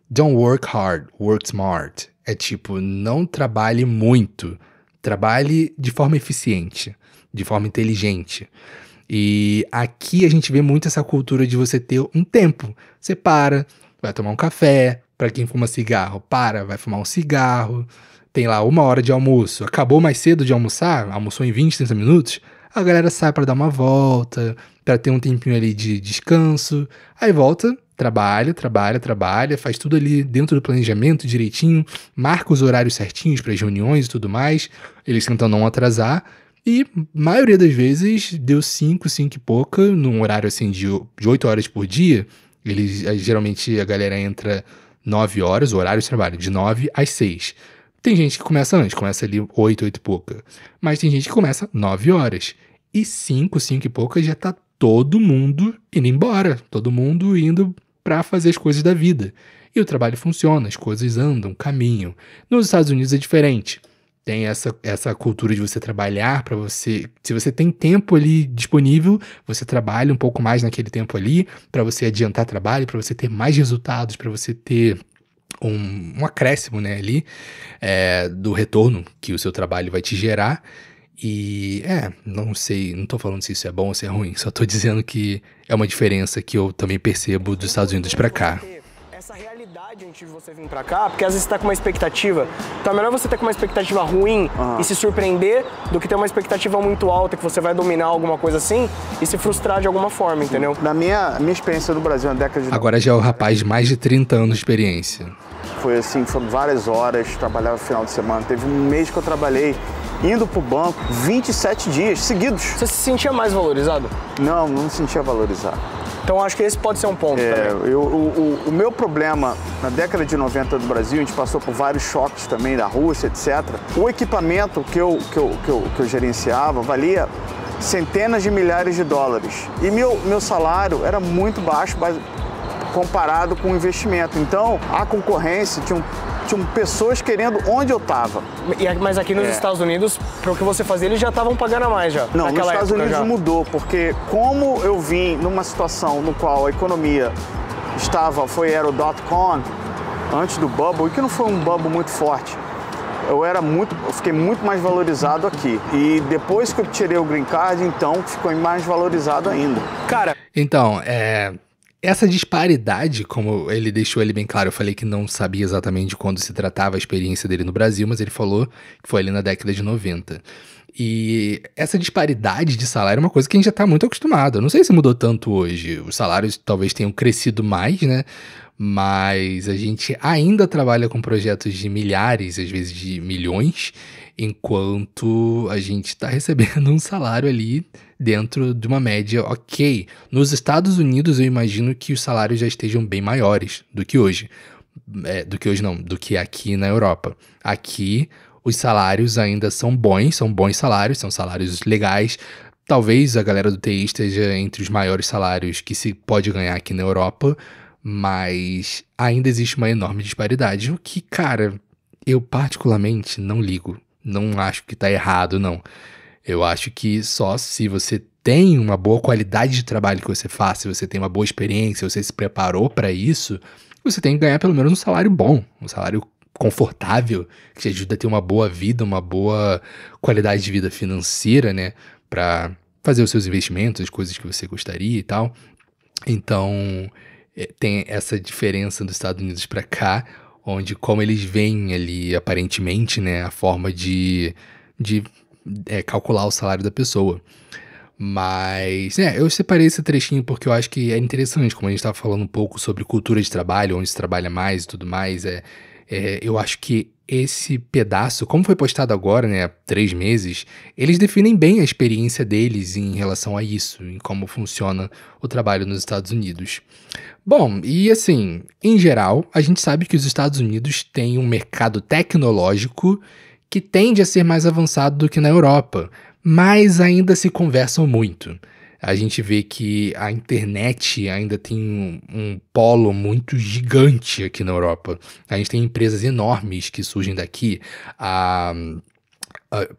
don't work hard, work smart. É tipo, não trabalhe muito. Trabalhe de forma eficiente, de forma inteligente. E aqui a gente vê muito essa cultura de você ter um tempo. Você para, vai tomar um café. Para quem fuma cigarro, vai fumar um cigarro. Tem lá 1 hora de almoço. Acabou mais cedo de almoçar, almoçou em 20, 30 minutos. A galera sai para dar uma volta, para ter um tempinho ali de descanso. Aí volta, trabalha, faz tudo ali dentro do planejamento direitinho, marca os horários certinhos para as reuniões e tudo mais, eles tentam não atrasar, e maioria das vezes deu 5 e pouca, num horário assim de 8 horas por dia, geralmente a galera entra 9 horas, o horário de trabalho, de 9 às 6. Tem gente que começa antes, começa ali 8 e pouca, mas tem gente que começa 9 horas, e 5 e pouca já tá todo mundo indo embora, todo mundo indo para fazer as coisas da vida. E o trabalho funciona, as coisas andam, caminham. Nos Estados Unidos é diferente. Tem essa cultura de você trabalhar para você... Se você tem tempo ali disponível, você trabalha um pouco mais naquele tempo ali, para você adiantar trabalho, para você ter mais resultados, para você ter um acréscimo, né, ali, do retorno que o seu trabalho vai te gerar. E, não sei, não tô falando se isso é bom ou se é ruim, só tô dizendo que é uma diferença que eu também percebo dos Estados Unidos pra cá. Essa realidade antes de você vir pra cá, porque às vezes você tá com uma expectativa, então é melhor você ter com uma expectativa ruim e se surpreender do que ter uma expectativa muito alta, que você vai dominar alguma coisa assim e se frustrar de alguma forma, entendeu? Na minha experiência no Brasil, na década de... Agora já é o rapaz de mais de 30 anos de experiência. Foi assim, foram várias horas, trabalhava no final de semana, teve um mês que eu trabalhei indo pro banco 27 dias seguidos. Você se sentia mais valorizado? Não me sentia valorizado. Então acho que esse pode ser um ponto também. O meu problema, na década de 90 do Brasil, a gente passou por vários choques também da Rússia, etc. O equipamento que eu gerenciava valia centenas de milhares de dólares. E meu salário era muito baixo comparado com o investimento. Então, a concorrência tinham pessoas querendo onde eu estava. Mas aqui nos Estados Unidos, para o que você fazia, eles já estavam pagando a mais já? Não, nos Estados Unidos mudou, porque como eu vim numa situação no qual a economia era o .com, antes do bubble, e que não foi um bubble muito forte, eu fiquei muito mais valorizado aqui. E depois que eu tirei o green card, então ficou mais valorizado ainda. Cara, então, essa disparidade, como ele deixou ele bem claro, eu falei que não sabia exatamente de quando se tratava a experiência dele no Brasil, mas ele falou que foi ali na década de 90. E essa disparidade de salário é uma coisa que a gente já tá muito acostumado. Eu não sei se mudou tanto hoje. Os salários talvez tenham crescido mais, né? Mas a gente ainda trabalha com projetos de milhares, às vezes de milhões, enquanto a gente tá recebendo um salário ali dentro de uma média ok. Nos Estados Unidos, eu imagino que os salários já estejam bem maiores do que hoje. Do que aqui na Europa. Aqui, os salários ainda são bons salários, são salários legais. Talvez a galera do TI esteja entre os maiores salários que se pode ganhar aqui na Europa, mas ainda existe uma enorme disparidade, o que, cara, eu particularmente não ligo. Não acho que tá errado, não. Eu acho que só se você tem uma boa qualidade de trabalho que você faz, se você tem uma boa experiência, você se preparou para isso, você tem que ganhar pelo menos um salário bom, um salário confortável, que te ajuda a ter uma boa vida, uma boa qualidade de vida financeira, né, para fazer os seus investimentos, as coisas que você gostaria e tal. Então, tem essa diferença dos Estados Unidos para cá, onde como eles veem ali, aparentemente, né, a forma de calcular o salário da pessoa. Mas, eu separei esse trechinho porque eu acho que é interessante, como a gente estava falando um pouco sobre cultura de trabalho, onde se trabalha mais e tudo mais, eu acho que esse pedaço, como foi postado agora, né, há 3 meses, eles definem bem a experiência deles em relação a isso, em como funciona o trabalho nos Estados Unidos. Bom, e assim, em geral, a gente sabe que os Estados Unidos têm um mercado tecnológico que tende a ser mais avançado do que na Europa, mas ainda se conversam muito. A gente vê que a internet ainda tem um polo muito gigante aqui na Europa. A gente tem empresas enormes que surgem daqui,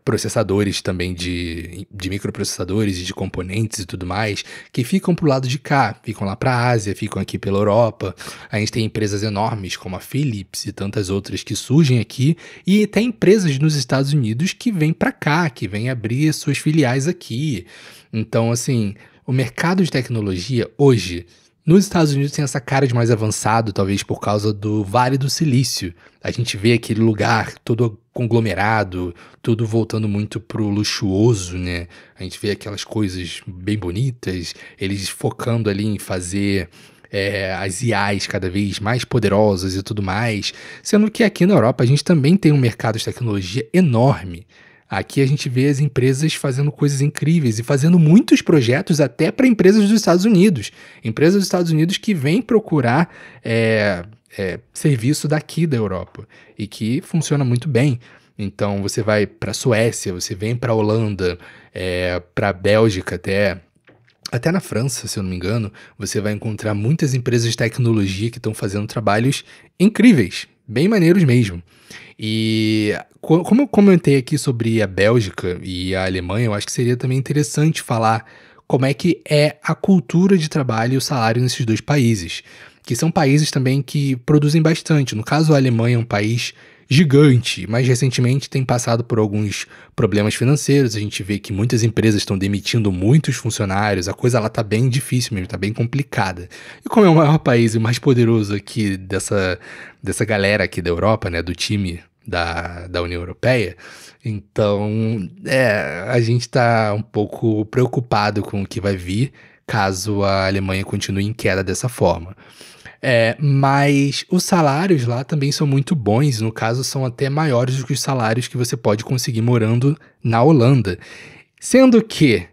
processadores também de microprocessadores e de componentes e tudo mais, que ficam pro lado de cá, ficam lá pra Ásia, ficam aqui pela Europa. A gente tem empresas enormes como a Philips e tantas outras que surgem aqui, e tem empresas nos Estados Unidos que vêm pra cá, que vêm abrir suas filiais aqui. Então, assim, o mercado de tecnologia hoje nos Estados Unidos tem essa cara de mais avançado, talvez por causa do Vale do Silício. A gente vê aquele lugar todo conglomerado, tudo voltando muito pro luxuoso, né? A gente vê aquelas coisas bem bonitas, eles focando ali em fazer as IAs cada vez mais poderosas e tudo mais. Sendo que aqui na Europa a gente também tem um mercado de tecnologia enorme. Aqui a gente vê as empresas fazendo coisas incríveis e fazendo muitos projetos até para empresas dos Estados Unidos. Empresas dos Estados Unidos que vêm procurar serviço daqui da Europa e que funciona muito bem. Então você vai para a Suécia, você vem para a Holanda, para a Bélgica até na França, se eu não me engano, você vai encontrar muitas empresas de tecnologia que estão fazendo trabalhos incríveis, bem maneiros mesmo. E como eu comentei aqui sobre a Bélgica e a Alemanha, eu acho que seria também interessante falar como é que é a cultura de trabalho e o salário nesses dois países, que são países também que produzem bastante. No caso, a Alemanha é um país gigante, mas recentemente tem passado por alguns problemas financeiros. A gente vê que muitas empresas estão demitindo muitos funcionários, a coisa lá tá bem difícil mesmo, tá bem complicada. E como é o maior país e o mais poderoso aqui dessa galera aqui da Europa, né, do time da União Europeia, então a gente tá um pouco preocupado com o que vai vir caso a Alemanha continue em queda dessa forma. Mas os salários lá também são muito bons, no caso são até maiores do que os salários que você pode conseguir morando na Holanda. Sendo que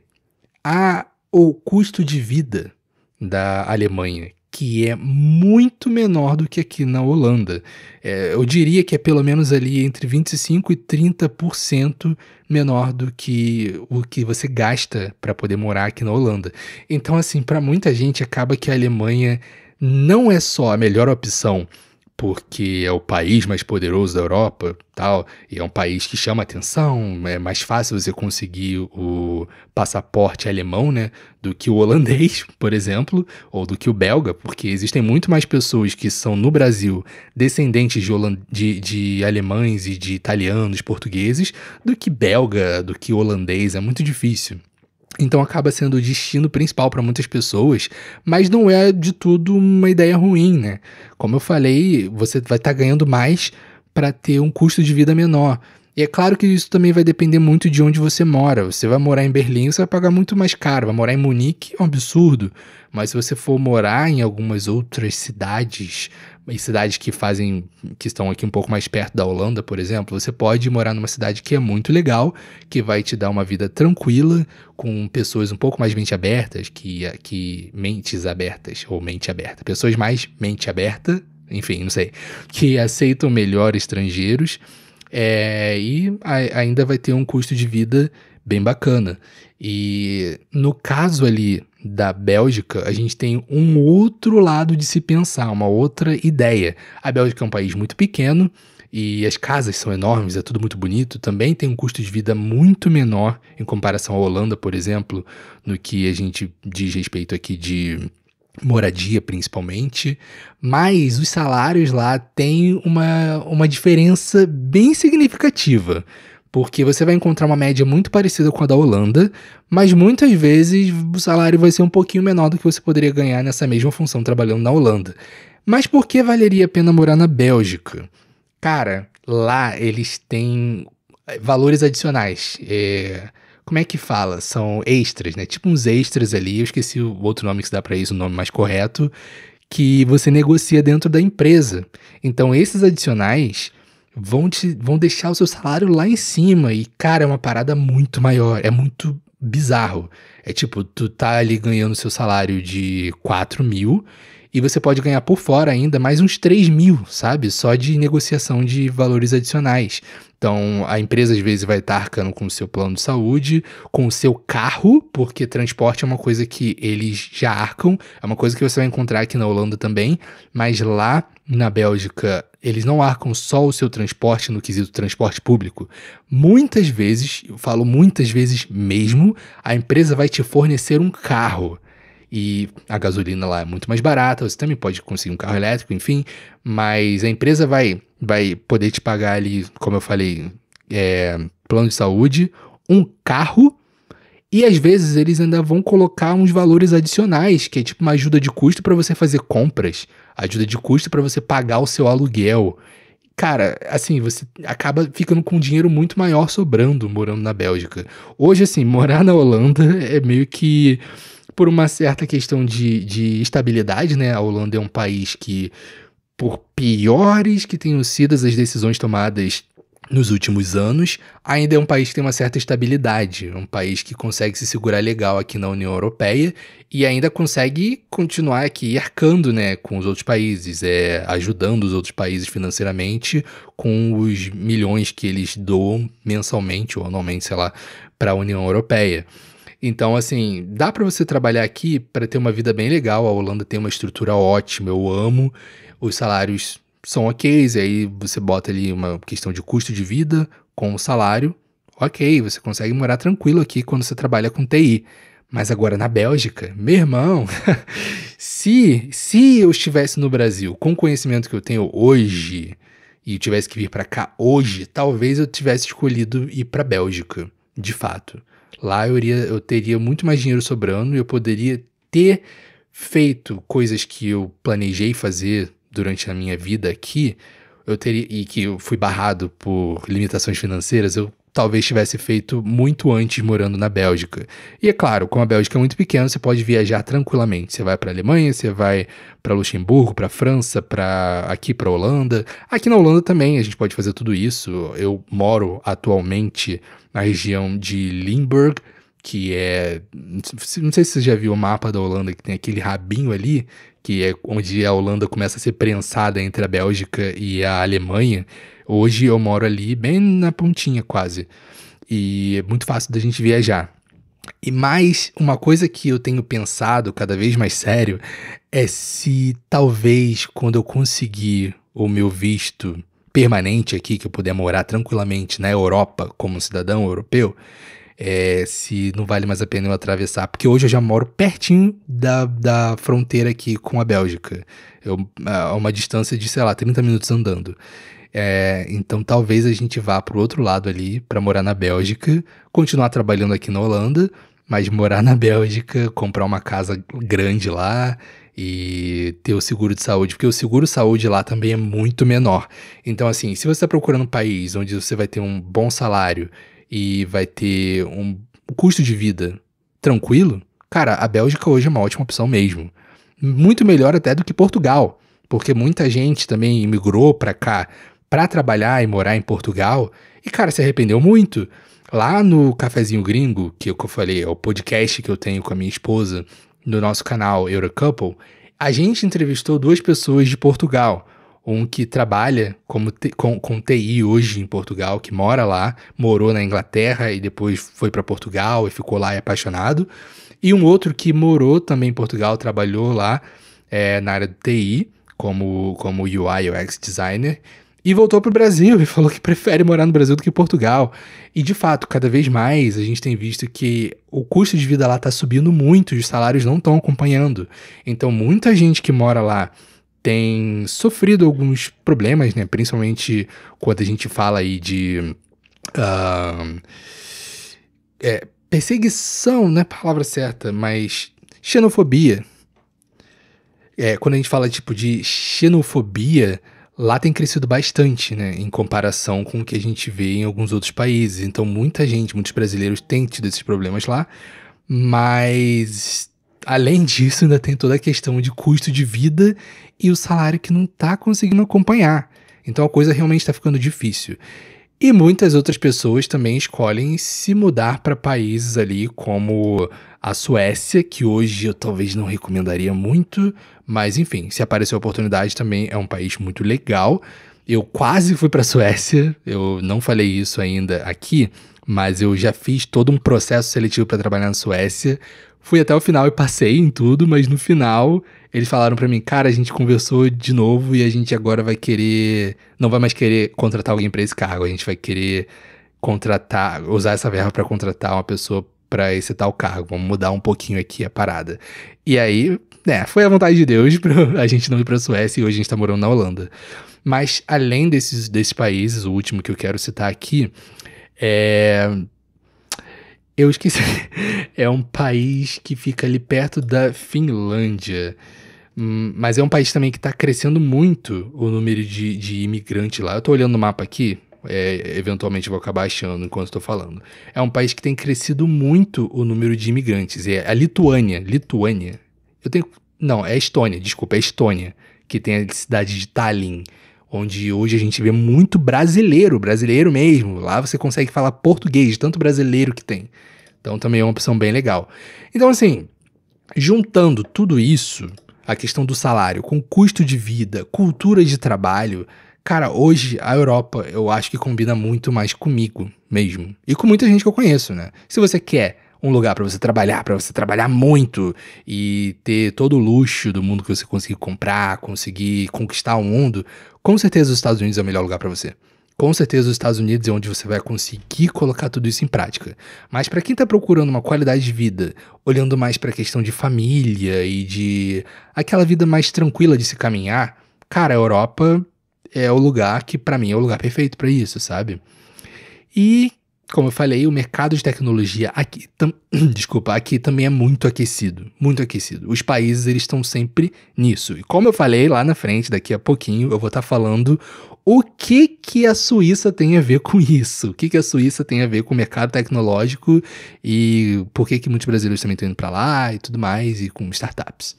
o custo de vida da Alemanha, que é muito menor do que aqui na Holanda. Eu diria que é pelo menos ali entre 25% e 30% menor do que o que você gasta para poder morar aqui na Holanda. Então, assim, para muita gente acaba que a Alemanha não é só a melhor opção, porque é o país mais poderoso da Europa, tal, e é um país que chama atenção, é mais fácil você conseguir o passaporte alemão, né, do que o holandês, por exemplo, ou do que o belga, porque existem muito mais pessoas que são no Brasil descendentes de alemães e de italianos, portugueses, do que belga, do que holandês, é muito difícil. Então acaba sendo o destino principal para muitas pessoas, mas não é de tudo uma ideia ruim, né? Como eu falei, você vai estar ganhando mais para ter um custo de vida menor. E é claro que isso também vai depender muito de onde você mora. Você vai morar em Berlim, você vai pagar muito mais caro. Vai morar em Munique, é um absurdo. Mas se você for morar em algumas outras cidades, e cidades que estão aqui um pouco mais perto da Holanda, por exemplo, você pode morar numa cidade que é muito legal, que vai te dar uma vida tranquila, com pessoas um pouco mais mente abertas, mentes abertas, ou mente aberta, pessoas mais mente aberta, enfim, não sei, que aceitam melhor estrangeiros, e ainda vai ter um custo de vida bem bacana. E no caso ali da Bélgica, a gente tem um outro lado de se pensar, uma outra ideia. A Bélgica é um país muito pequeno e as casas são enormes, é tudo muito bonito. Também tem um custo de vida muito menor em comparação à Holanda, por exemplo, no que a gente diz respeito aqui de moradia, principalmente. Mas os salários lá têm uma diferença bem significativa. Porque você vai encontrar uma média muito parecida com a da Holanda, mas muitas vezes o salário vai ser um pouquinho menor do que você poderia ganhar nessa mesma função trabalhando na Holanda. Mas por que valeria a pena morar na Bélgica? Cara, lá eles têm valores adicionais. Como é que fala? São extras, né? Tipo uns extras ali, eu esqueci o outro nome que se dá pra isso, o nome mais correto, que você negocia dentro da empresa. Então esses adicionais vão deixar o seu salário lá em cima. E, cara, é uma parada muito maior. É muito bizarro. É tipo, tu tá ali ganhando seu salário de 4 mil e você pode ganhar por fora ainda mais uns 3 mil, sabe? Só de negociação de valores adicionais. Então, a empresa às vezes vai estar arcando com o seu plano de saúde, com o seu carro, porque transporte é uma coisa que eles já arcam, é uma coisa que você vai encontrar aqui na Holanda também, mas lá na Bélgica eles não arcam só o seu transporte no quesito transporte público. Muitas vezes, eu falo muitas vezes mesmo, a empresa vai te fornecer um carro. E a gasolina lá é muito mais barata, você também pode conseguir um carro elétrico, enfim, mas a empresa vai poder te pagar ali, como eu falei, plano de saúde, um carro, e às vezes eles ainda vão colocar uns valores adicionais, que é tipo uma ajuda de custo para você fazer compras, ajuda de custo para você pagar o seu aluguel. Cara, assim, você acaba ficando com dinheiro muito maior sobrando morando na Bélgica. Hoje, assim, morar na Holanda é meio que por uma certa questão de estabilidade, né? A Holanda é um país que, por piores que tenham sido as decisões tomadas nos últimos anos, ainda é um país que tem uma certa estabilidade, um país que consegue se segurar legal aqui na União Europeia e ainda consegue continuar aqui arcando, né, com os outros países, ajudando os outros países financeiramente com os milhões que eles doam mensalmente ou anualmente, sei lá, para a União Europeia. Então, assim, dá para você trabalhar aqui para ter uma vida bem legal. A Holanda tem uma estrutura ótima, eu amo. Os salários são ok, e aí você bota ali uma questão de custo de vida com o salário. Ok, você consegue morar tranquilo aqui quando você trabalha com TI. Mas agora na Bélgica, meu irmão, se eu estivesse no Brasil com o conhecimento que eu tenho hoje e eu tivesse que vir para cá hoje, talvez eu tivesse escolhido ir para Bélgica, de fato. Lá eu teria muito mais dinheiro sobrando e eu poderia ter feito coisas que eu planejei fazer durante a minha vida aqui, e que eu fui barrado por limitações financeiras, eu talvez tivesse feito muito antes morando na Bélgica. E é claro, como a Bélgica é muito pequena, você pode viajar tranquilamente. Você vai para a Alemanha, você vai para Luxemburgo, para a França, aqui para a Holanda. Aqui na Holanda também a gente pode fazer tudo isso. Eu moro atualmente na região de Limburg, que é... Não sei se você já viu o mapa da Holanda, que tem aquele rabinho ali, que é onde a Holanda começa a ser prensada entre a Bélgica e a Alemanha. Hoje eu moro ali, bem na pontinha quase. E é muito fácil da gente viajar. E mais, uma coisa que eu tenho pensado cada vez mais sério é se talvez quando eu conseguir o meu visto permanente aqui, que eu puder morar tranquilamente na Europa como um cidadão europeu, se não vale mais a pena eu atravessar, porque hoje eu já moro pertinho da fronteira aqui com a Bélgica. A uma distância de, sei lá, 30 minutos andando. Então talvez a gente vá pro outro lado ali para morar na Bélgica, continuar trabalhando aqui na Holanda, mas morar na Bélgica, comprar uma casa grande lá e ter o seguro de saúde, porque o seguro de saúde lá também é muito menor. Então assim, se você está procurando um país onde você vai ter um bom salário e vai ter um custo de vida tranquilo, cara, a Bélgica hoje é uma ótima opção mesmo. Muito melhor até do que Portugal, porque muita gente também imigrou pra cá pra trabalhar e morar em Portugal e, cara, se arrependeu muito. Lá no Cafezinho Gringo, que eu falei, é o podcast que eu tenho com a minha esposa no nosso canal Eurocouple, a gente entrevistou 2 pessoas de Portugal. Um que trabalha com TI hoje em Portugal, que mora lá, morou na Inglaterra e depois foi para Portugal e ficou lá e apaixonado. E um outro que morou também em Portugal, trabalhou lá na área do TI, como UI UX designer, e voltou pro Brasil e falou que prefere morar no Brasil do que em Portugal. E de fato, cada vez mais a gente tem visto que o custo de vida lá está subindo muito e os salários não estão acompanhando. Então muita gente que mora lá tem sofrido alguns problemas, né? Principalmente quando a gente fala aí de perseguição, não é a palavra certa, mas xenofobia. Quando a gente fala tipo de xenofobia, lá tem crescido bastante, né? Em comparação com o que a gente vê em alguns outros países. Então muitos brasileiros têm tido esses problemas lá, mas além disso ainda tem toda a questão de custo de vida e o salário que não está conseguindo acompanhar. Então a coisa realmente está ficando difícil. E muitas outras pessoas também escolhem se mudar para países ali como a Suécia, que hoje eu talvez não recomendaria muito, mas enfim, se aparecer a oportunidade também é um país muito legal. Eu quase fui para a Suécia, eu não falei isso ainda aqui, mas eu já fiz todo um processo seletivo para trabalhar na Suécia. Fui até o final e passei em tudo, mas no final eles falaram pra mim, cara, a gente conversou de novo e a gente agora não vai mais querer contratar alguém pra esse cargo, a gente vai querer usar essa verba pra contratar uma pessoa pra esse tal cargo, vamos mudar um pouquinho aqui a parada. E aí, foi a vontade de Deus pra a gente não ir pra Suécia e hoje a gente tá morando na Holanda. Mas além desses países, o último que eu quero citar aqui eu esqueci. É um país que fica ali perto da Finlândia. Mas é um país também que está crescendo muito o número de imigrantes lá. Eu tô olhando no mapa aqui, eventualmente eu vou acabar achando enquanto estou falando. É um país que tem crescido muito o número de imigrantes. É a Lituânia. Não, é a Estônia, desculpa, é a Estônia, que tem a cidade de Tallinn, onde hoje a gente vê muito brasileiro mesmo. Lá você consegue falar português, tanto brasileiro que tem. Então também é uma opção bem legal. Então assim, juntando tudo isso, a questão do salário com custo de vida, cultura de trabalho, cara, hoje a Europa eu acho que combina muito mais comigo mesmo. E com muita gente que eu conheço, né? Se você quer um lugar pra você trabalhar muito e ter todo o luxo do mundo que você conseguir comprar, conseguir conquistar o mundo, com certeza os Estados Unidos é o melhor lugar pra você. Com certeza os Estados Unidos é onde você vai conseguir colocar tudo isso em prática. Mas pra quem tá procurando uma qualidade de vida, olhando mais pra questão de família e de aquela vida mais tranquila de se caminhar, cara, a Europa é o lugar que pra mim é o lugar perfeito pra isso, sabe? E como eu falei, o mercado de tecnologia aqui, aqui também é muito aquecido, muito aquecido. Os países, eles estão sempre nisso. E como eu falei lá na frente, daqui a pouquinho, eu vou estar falando o que a Suíça tem a ver com isso. O que a Suíça tem a ver com o mercado tecnológico e por que muitos brasileiros também estão indo para lá e tudo mais, e com startups.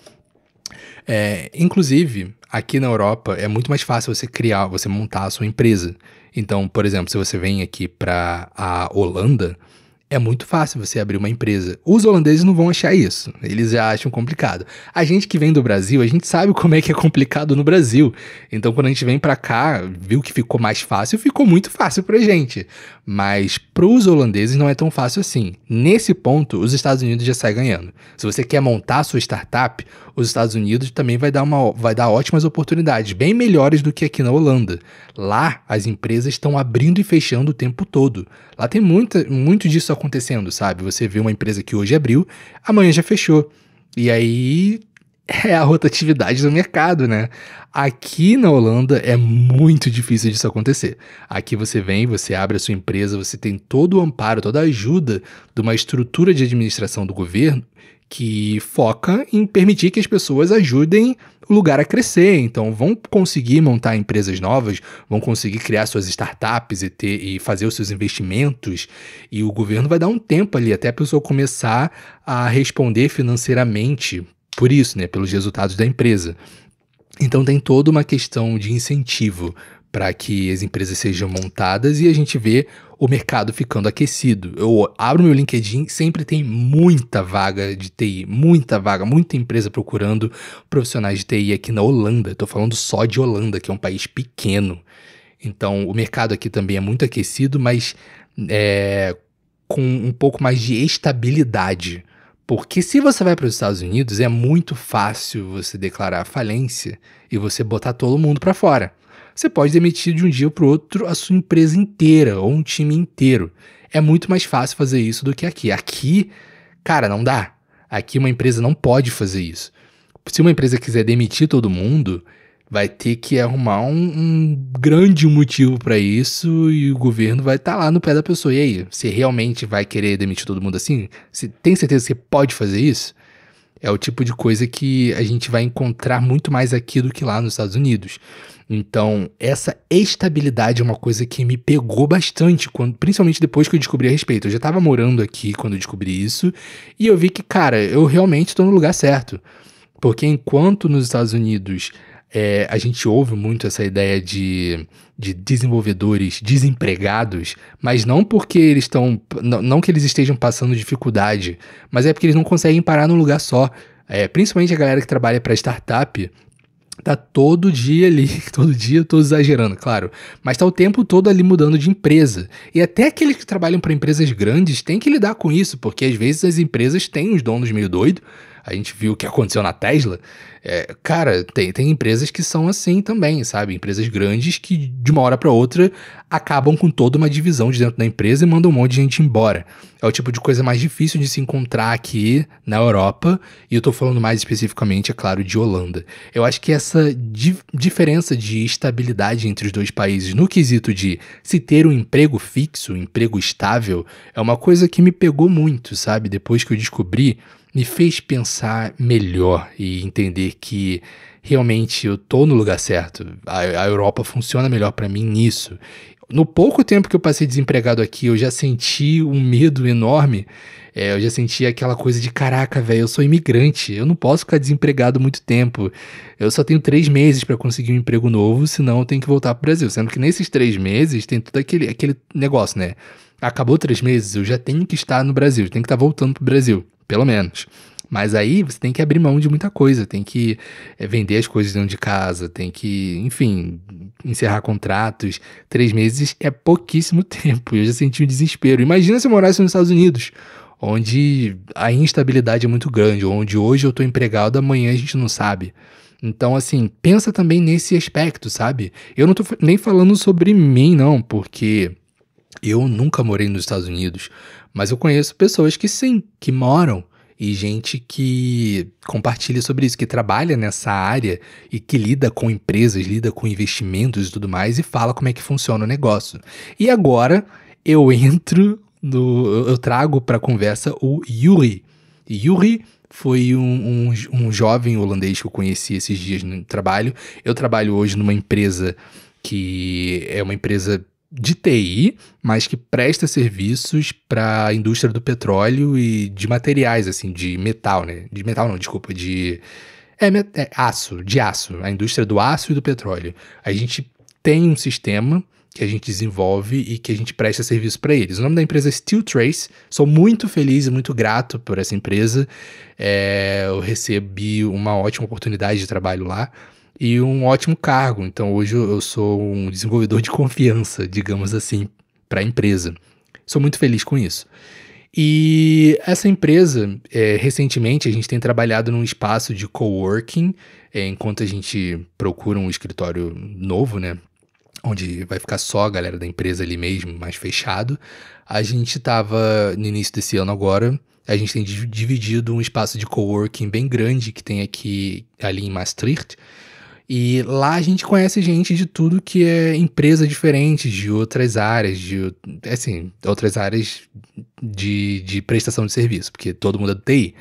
Inclusive, aqui na Europa é muito mais fácil você montar a sua empresa. Então, por exemplo, se você vem aqui para a Holanda, é muito fácil você abrir uma empresa. Os holandeses não vão achar isso, eles já acham complicado. A gente que vem do Brasil, a gente sabe como é que é complicado no Brasil. Então quando a gente vem pra cá, viu que ficou mais fácil, ficou muito fácil pra gente. Mas pros holandeses não é tão fácil assim. Nesse ponto, os Estados Unidos já saem ganhando. Se você quer montar a sua startup, os Estados Unidos também vai dar ótimas oportunidades, bem melhores do que aqui na Holanda. Lá, as empresas estão abrindo e fechando o tempo todo. Lá tem muito disso acontecendo, sabe? Você vê uma empresa que hoje abriu, amanhã já fechou. E aí é a rotatividade do mercado, né? Aqui na Holanda é muito difícil disso acontecer. Aqui você vem, você abre a sua empresa, você tem todo o amparo, toda a ajuda de uma estrutura de administração do governo que foca em permitir que as pessoas ajudem o lugar a crescer. Então vão conseguir montar empresas novas, vão conseguir criar suas startups e fazer os seus investimentos, e o governo vai dar um tempo ali até a pessoa começar a responder financeiramente por isso, né, pelos resultados da empresa. Então tem toda uma questão de incentivo para que as empresas sejam montadas e a gente vê o mercado ficando aquecido. Eu abro meu LinkedIn, sempre tem muita vaga de TI, muita empresa procurando profissionais de TI aqui na Holanda. Estou falando só de Holanda, que é um país pequeno. Então o mercado aqui também é muito aquecido, mas com um pouco mais de estabilidade. Porque se você vai para os Estados Unidos, é muito fácil você declarar falência e você botar todo mundo para fora. Você pode demitir de um dia para o outro a sua empresa inteira ou um time inteiro. É muito mais fácil fazer isso do que aqui. Aqui, cara, não dá. Aqui uma empresa não pode fazer isso. Se uma empresa quiser demitir todo mundo, vai ter que arrumar um grande motivo para isso e o governo vai estar lá no pé da pessoa. E aí, você realmente vai querer demitir todo mundo assim? Você tem certeza que você pode fazer isso? É o tipo de coisa que a gente vai encontrar muito mais aqui do que lá nos Estados Unidos. Então, essa estabilidade é uma coisa que me pegou bastante, principalmente depois que eu descobri a respeito. Eu já estava morando aqui quando eu descobri isso, e eu vi que, cara, eu realmente estou no lugar certo. Porque enquanto nos Estados Unidos a gente ouve muito essa ideia de desenvolvedores desempregados, mas não porque eles não que eles estejam passando dificuldade, mas é porque eles não conseguem parar num lugar só. Principalmente a galera que trabalha para startup, tá todo dia ali, todo dia eu tô exagerando, claro, mas tá o tempo todo ali mudando de empresa. E até aqueles que trabalham para empresas grandes têm que lidar com isso, porque às vezes as empresas têm uns donos meio doidos. A gente viu o que aconteceu na Tesla. Cara, tem empresas que são assim também, sabe? Empresas grandes que de uma hora para outra acabam com toda uma divisão de dentro da empresa e mandam um monte de gente embora. É o tipo de coisa mais difícil de se encontrar aqui na Europa, e eu tô falando mais especificamente, é claro, de Holanda. Eu acho que essa diferença de estabilidade entre os dois países no quesito de se ter um emprego fixo, um emprego estável, é uma coisa que me pegou muito, sabe? Depois que eu descobri, me fez pensar melhor e entender que realmente eu tô no lugar certo. A Europa funciona melhor pra mim nisso. No pouco tempo que eu passei desempregado aqui, eu já senti um medo enorme. Eu já senti aquela coisa de, caraca, velho, eu sou imigrante, eu não posso ficar desempregado muito tempo. Eu só tenho 3 meses pra conseguir um emprego novo, senão eu tenho que voltar pro Brasil. Sendo que nesses 3 meses tem todo aquele negócio, né? Acabou 3 meses, eu já tenho que estar no Brasil, tenho que estar voltando pro Brasil. Pelo menos. Mas aí você tem que abrir mão de muita coisa, tem que vender as coisas dentro de casa, tem que, enfim, encerrar contratos. 3 meses é pouquíssimo tempo, eu já senti um desespero. Imagina se eu morasse nos Estados Unidos, onde a instabilidade é muito grande, onde hoje eu tô empregado, amanhã a gente não sabe. Então, assim, pensa também nesse aspecto, sabe? Eu não tô nem falando sobre mim, não, porque eu nunca morei nos Estados Unidos, mas eu conheço pessoas que sim, que moram, e gente que compartilha sobre isso, que trabalha nessa área e que lida com empresas, lida com investimentos e tudo mais, e fala como é que funciona o negócio. E agora eu trago para a conversa o Yuri. Yuri foi um jovem holandês que eu conheci esses dias no trabalho. Eu trabalho hoje numa empresa que é uma empresa de TI, mas que presta serviços para a indústria do petróleo e de materiais, assim, de metal, né? De metal não, desculpa, de aço, a indústria do aço e do petróleo. A gente tem um sistema que a gente desenvolve e que a gente presta serviço para eles. O nome da empresa é SteelTrace. Sou muito feliz e muito grato por essa empresa. Eu recebi uma ótima oportunidade de trabalho lá e um ótimo cargo. Então hoje eu sou um desenvolvedor de confiança, digamos assim, para a empresa. Sou muito feliz com isso. E essa empresa, recentemente, a gente tem trabalhado num espaço de coworking, enquanto a gente procura um escritório novo, né? Onde vai ficar só a galera da empresa ali mesmo, mais fechado. A gente estava, no início desse ano agora, a gente tem dividido um espaço de coworking bem grande que tem ali em Maastricht. E lá a gente conhece gente de tudo que é empresa diferente, de outras áreas, outras áreas de prestação de serviço, porque todo mundo é do TI.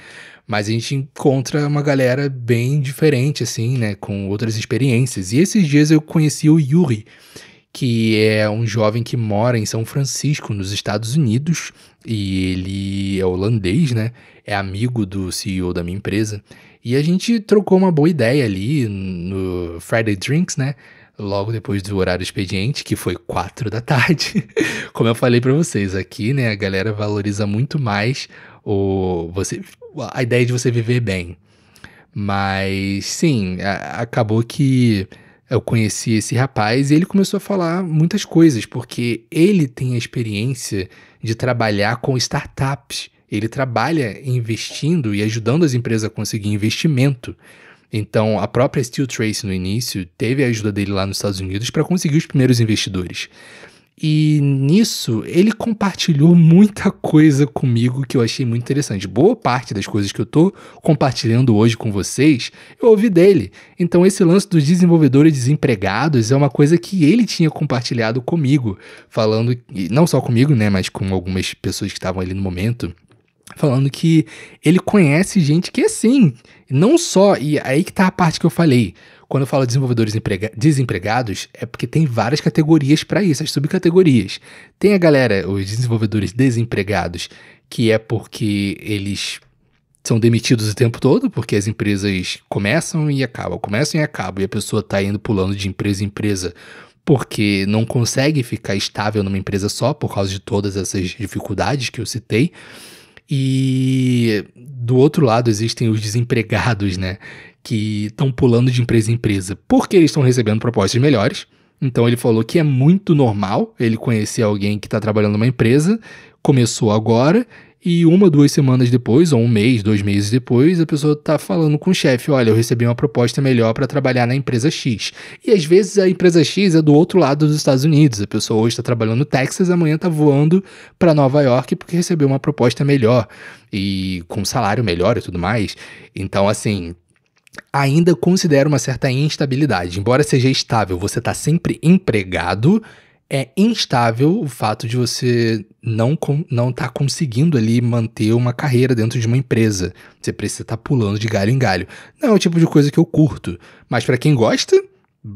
Mas a gente encontra uma galera bem diferente, assim, né, com outras experiências. E esses dias eu conheci o Yuri, que é um jovem que mora em São Francisco, nos Estados Unidos, e ele é holandês, né, é amigo do CEO da minha empresa. E a gente trocou uma boa ideia ali no Friday Drinks, né? Logo depois do horário expediente, que foi 4 da tarde. Como eu falei pra vocês, aqui, né, a galera valoriza muito mais a ideia de você viver bem. Mas, sim, acabou que eu conheci esse rapaz e ele começou a falar muitas coisas, porque ele tem a experiência de trabalhar com startups. Ele trabalha investindo e ajudando as empresas a conseguir investimento. Então, a própria SteelTrace, no início, teve a ajuda dele lá nos Estados Unidos para conseguir os primeiros investidores. E nisso, ele compartilhou muita coisa comigo que eu achei muito interessante. Boa parte das coisas que eu tô compartilhando hoje com vocês, eu ouvi dele. Então, esse lance dos desenvolvedores desempregados é uma coisa que ele tinha compartilhado comigo, falando, não só comigo, né, mas com algumas pessoas que estavam ali no momento, falando que ele conhece gente que é assim, não só, e aí que tá a parte que eu falei, quando eu falo desenvolvedores desempregados, é porque tem várias categorias para isso, as subcategorias. Tem a galera, os desenvolvedores desempregados, que é porque eles são demitidos o tempo todo, porque as empresas começam e acabam, e a pessoa tá indo pulando de empresa em empresa, porque não consegue ficar estável numa empresa só, por causa de todas essas dificuldades que eu citei. E do outro lado existem os desempregados, né, que estão pulando de empresa em empresa porque eles estão recebendo propostas melhores. Então ele falou que é muito normal ele conhecer alguém que está trabalhando numa empresa, começou agora, e 1 ou 2 semanas depois, ou 1 mês, 2 meses depois, a pessoa está falando com o chefe, olha, eu recebi uma proposta melhor para trabalhar na empresa X. E às vezes a empresa X é do outro lado dos Estados Unidos, a pessoa hoje está trabalhando no Texas, amanhã está voando para Nova York porque recebeu uma proposta melhor, e com salário melhor e tudo mais. Então, assim, ainda considero uma certa instabilidade. Embora seja estável, você tá sempre empregado, é instável o fato de você não tá conseguindo ali manter uma carreira dentro de uma empresa. Você precisa estar pulando de galho em galho. Não é o tipo de coisa que eu curto, mas para quem gosta,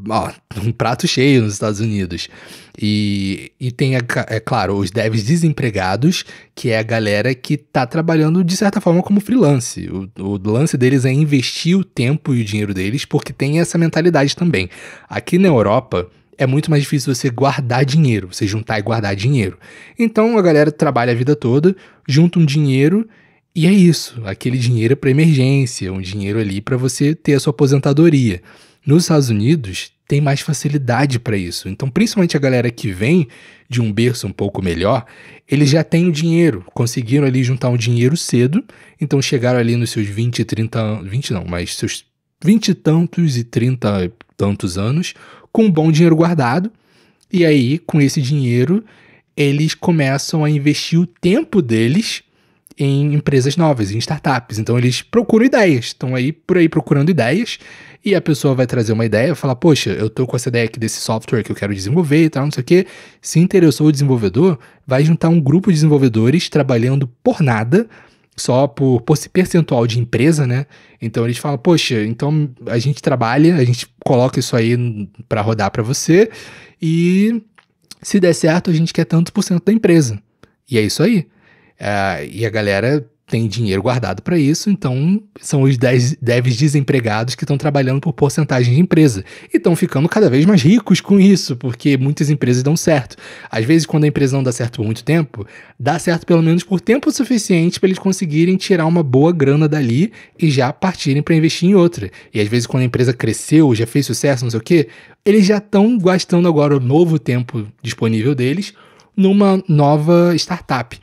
ó, um prato cheio nos Estados Unidos. E tem, é claro, os devs desempregados, que é a galera que tá trabalhando de certa forma como freelance. O lance deles é investir o tempo e o dinheiro deles, porque tem essa mentalidade também. Aqui na Europa é muito mais difícil você guardar dinheiro, você juntar e guardar dinheiro. Então a galera trabalha a vida toda, junta um dinheiro e é isso. Aquele dinheiro é para emergência, um dinheiro ali para você ter a sua aposentadoria. Nos Estados Unidos tem mais facilidade para isso. Então, principalmente a galera que vem de um berço um pouco melhor, eles já têm o dinheiro, conseguiram ali juntar um dinheiro cedo, então chegaram ali nos seus 20 e 30, 20 não, mas seus 20 e tantos e 30 e tantos anos, com um bom dinheiro guardado, e aí, com esse dinheiro, eles começam a investir o tempo deles em empresas novas, em startups. Então eles procuram ideias, estão aí por aí procurando ideias, e a pessoa vai trazer uma ideia e falar, poxa, eu tô com essa ideia aqui desse software que eu quero desenvolver e tal, não sei o quê. Se interessou o desenvolvedor, vai juntar um grupo de desenvolvedores trabalhando por nada, só por percentual de empresa, né? Então eles falam, poxa, então a gente trabalha, a gente coloca isso aí para rodar para você, e se der certo a gente quer tantos por cento da empresa. E é isso aí. E a galera tem dinheiro guardado para isso, então são os devs desempregados que estão trabalhando por porcentagem de empresa e estão ficando cada vez mais ricos com isso, porque muitas empresas dão certo. Às vezes, quando a empresa não dá certo por muito tempo, dá certo pelo menos por tempo suficiente para eles conseguirem tirar uma boa grana dali e já partirem para investir em outra. E às vezes, quando a empresa cresceu, já fez sucesso, não sei o quê, eles já estão gastando agora o novo tempo disponível deles numa nova startup.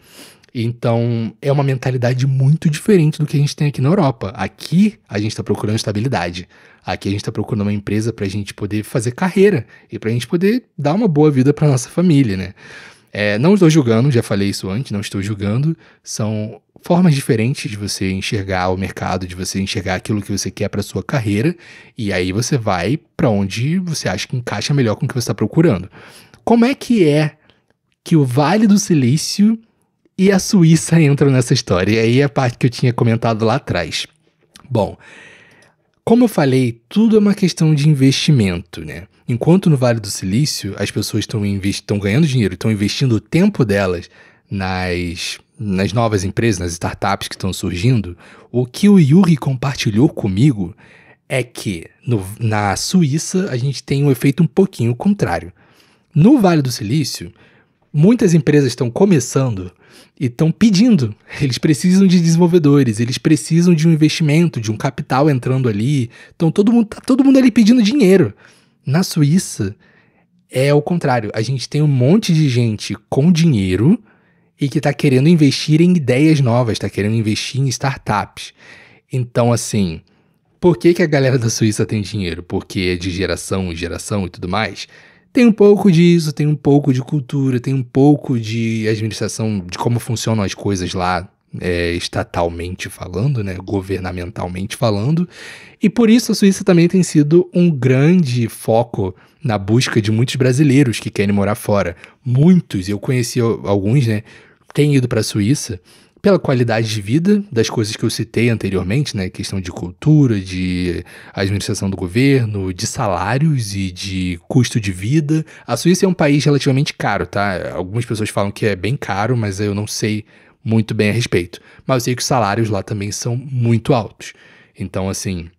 Então, é uma mentalidade muito diferente do que a gente tem aqui na Europa. Aqui, a gente está procurando estabilidade. Aqui, a gente está procurando uma empresa para a gente poder fazer carreira e para a gente poder dar uma boa vida para nossa família, né? Não estou julgando, já falei isso antes, não estou julgando. São formas diferentes de você enxergar o mercado, de você enxergar aquilo que você quer para sua carreira. E aí, você vai para onde você acha que encaixa melhor com o que você está procurando. Como é que o Vale do Silício e a Suíça entram nessa história? E aí é a parte que eu tinha comentado lá atrás. Bom, como eu falei, tudo é uma questão de investimento, né? Enquanto no Vale do Silício as pessoas estão ganhando dinheiro, estão investindo o tempo delas nas novas empresas, nas startups que estão surgindo, o que o Yuri compartilhou comigo é que na Suíça a gente tem um efeito um pouquinho contrário. No Vale do Silício, muitas empresas estão começando e estão pedindo. Eles precisam de desenvolvedores, eles precisam de um investimento, de um capital entrando ali. Então tá todo mundo ali pedindo dinheiro. Na Suíça é o contrário. A gente tem um monte de gente com dinheiro e que está querendo investir em ideias novas, está querendo investir em startups. Então, assim, por que a galera da Suíça tem dinheiro? Porque é de geração em geração e tudo mais? Tem um pouco disso, tem um pouco de cultura, tem um pouco de administração, de como funcionam as coisas lá, estatalmente falando, né, governamentalmente falando. E por isso a Suíça também tem sido um grande foco na busca de muitos brasileiros que querem morar fora. Muitos, eu conheci alguns, né, têm ido para a Suíça pela qualidade de vida, das coisas que eu citei anteriormente, né? Questão de cultura, de administração do governo, de salários e de custo de vida. A Suíça é um país relativamente caro, tá? Algumas pessoas falam que é bem caro, mas eu não sei muito bem a respeito. Mas eu sei que os salários lá também são muito altos. Então, assim,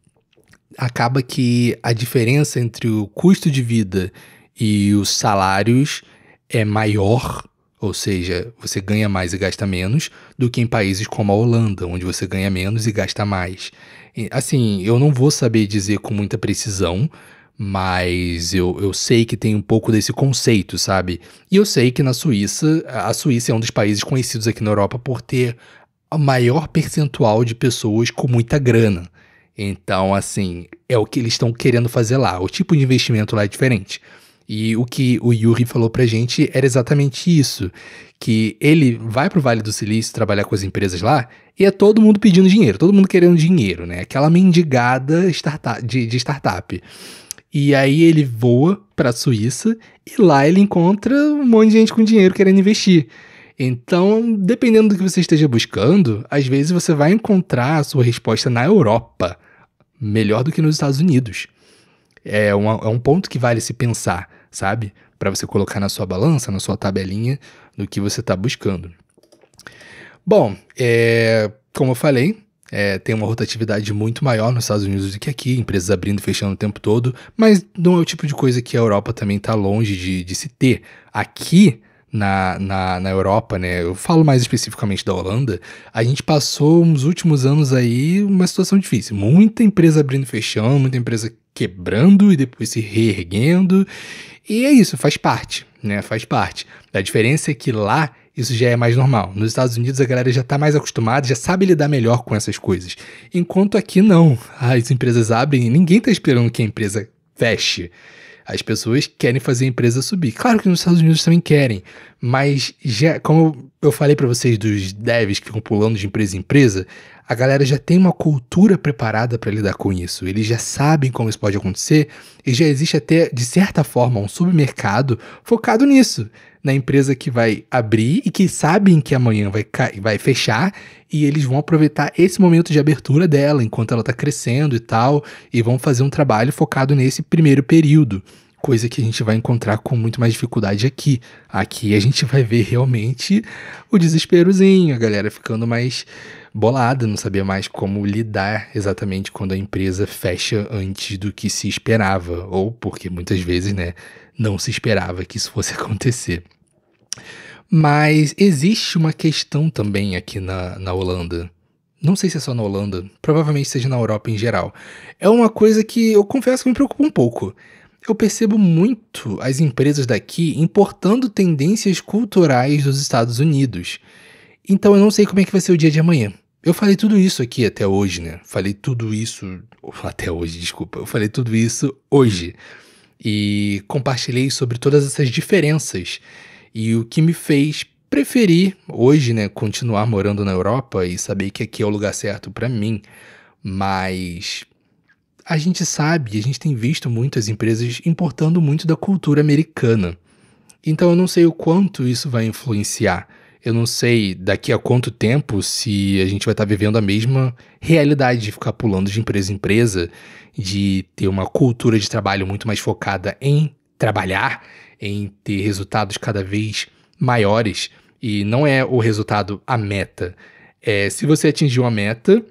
acaba que a diferença entre o custo de vida e os salários é maior. Ou seja, você ganha mais e gasta menos do que em países como a Holanda, onde você ganha menos e gasta mais. Assim, eu não vou saber dizer com muita precisão, mas eu sei que tem um pouco desse conceito, sabe? E eu sei que a Suíça é um dos países conhecidos aqui na Europa por ter o maior percentual de pessoas com muita grana. Então, assim, é o que eles estão querendo fazer lá. O tipo de investimento lá é diferente. E o que o Yuri falou pra gente era exatamente isso, que ele vai pro Vale do Silício trabalhar com as empresas lá e é todo mundo pedindo dinheiro, todo mundo querendo dinheiro, né? Aquela mendigada de startup. E aí ele voa pra Suíça e lá ele encontra um monte de gente com dinheiro querendo investir. Então, dependendo do que você esteja buscando, às vezes você vai encontrar a sua resposta na Europa melhor do que nos Estados Unidos. É um ponto que vale se pensar, sabe? Para você colocar na sua balança, na sua tabelinha, do que você está buscando. Bom, como eu falei, tem uma rotatividade muito maior nos Estados Unidos do que aqui, empresas abrindo e fechando o tempo todo, mas não é o tipo de coisa que a Europa também está longe de se ter. Aqui, na Europa, né, eu falo mais especificamente da Holanda, a gente passou nos últimos anos aí uma situação difícil. Muita empresa abrindo e fechando, muita empresa quebrando e depois se reerguendo. E é isso, faz parte, né? Faz parte. A diferença é que lá isso já é mais normal. Nos Estados Unidos a galera já está mais acostumada, já sabe lidar melhor com essas coisas. Enquanto aqui não. As empresas abrem e ninguém está esperando que a empresa feche. As pessoas querem fazer a empresa subir. Claro que nos Estados Unidos também querem, mas já, como eu falei para vocês dos devs que ficam pulando de empresa em empresa, a galera já tem uma cultura preparada para lidar com isso. Eles já sabem como isso pode acontecer e já existe até, de certa forma, um submercado focado nisso. Na empresa que vai abrir e que sabem que amanhã vai fechar e eles vão aproveitar esse momento de abertura dela enquanto ela está crescendo e tal, e vão fazer um trabalho focado nesse primeiro período. Coisa que a gente vai encontrar com muito mais dificuldade aqui. Aqui a gente vai ver realmente o desesperozinho, a galera ficando mais bolada, não sabia mais como lidar exatamente quando a empresa fecha antes do que se esperava, ou porque muitas vezes, né, não se esperava que isso fosse acontecer. Mas existe uma questão também aqui na Holanda. Não sei se é só na Holanda, provavelmente seja na Europa em geral. É uma coisa que eu confesso que me preocupa um pouco. Eu percebo muito as empresas daqui importando tendências culturais dos Estados Unidos. Então eu não sei como é que vai ser o dia de amanhã. Eu falei tudo isso aqui até hoje, né? Falei tudo isso... Até hoje, desculpa. Eu falei tudo isso hoje. E compartilhei sobre todas essas diferenças. E o que me fez preferir hoje, né, continuar morando na Europa e saber que aqui é o lugar certo pra mim. Mas a gente sabe, a gente tem visto muitas empresas importando muito da cultura americana. Então eu não sei o quanto isso vai influenciar. Eu não sei daqui a quanto tempo se a gente vai estar vivendo a mesma realidade de ficar pulando de empresa em empresa, de ter uma cultura de trabalho muito mais focada em trabalhar, em ter resultados cada vez maiores. E não é o resultado a meta. É, se você atingir uma meta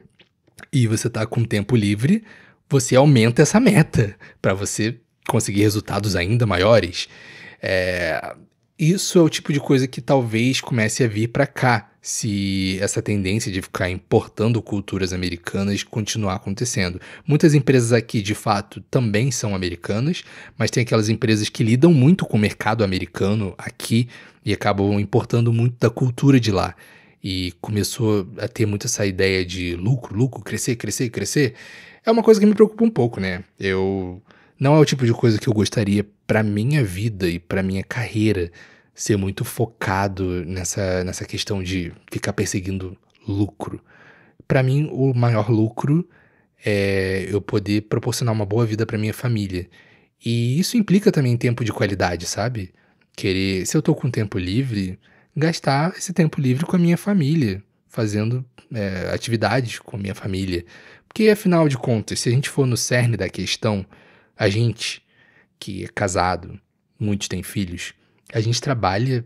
e você está com tempo livre, você aumenta essa meta para você conseguir resultados ainda maiores. Isso é o tipo de coisa que talvez comece a vir para cá, se essa tendência de ficar importando culturas americanas continuar acontecendo. Muitas empresas aqui, de fato, também são americanas, mas tem aquelas empresas que lidam muito com o mercado americano aqui e acabam importando muito da cultura de lá. E começou a ter muito essa ideia de lucro, crescer, crescer, crescer. É uma coisa que me preocupa um pouco, né? Não é o tipo de coisa que eu gostaria pra minha vida e pra minha carreira, ser muito focado nessa questão de ficar perseguindo lucro. Pra mim, o maior lucro é eu poder proporcionar uma boa vida pra minha família. E isso implica também tempo de qualidade, sabe? Se eu tô com tempo livre, gastar esse tempo livre com a minha família, fazendo atividades com a minha família. Porque, afinal de contas, se a gente for no cerne da questão, a gente que é casado, muitos têm filhos, a gente trabalha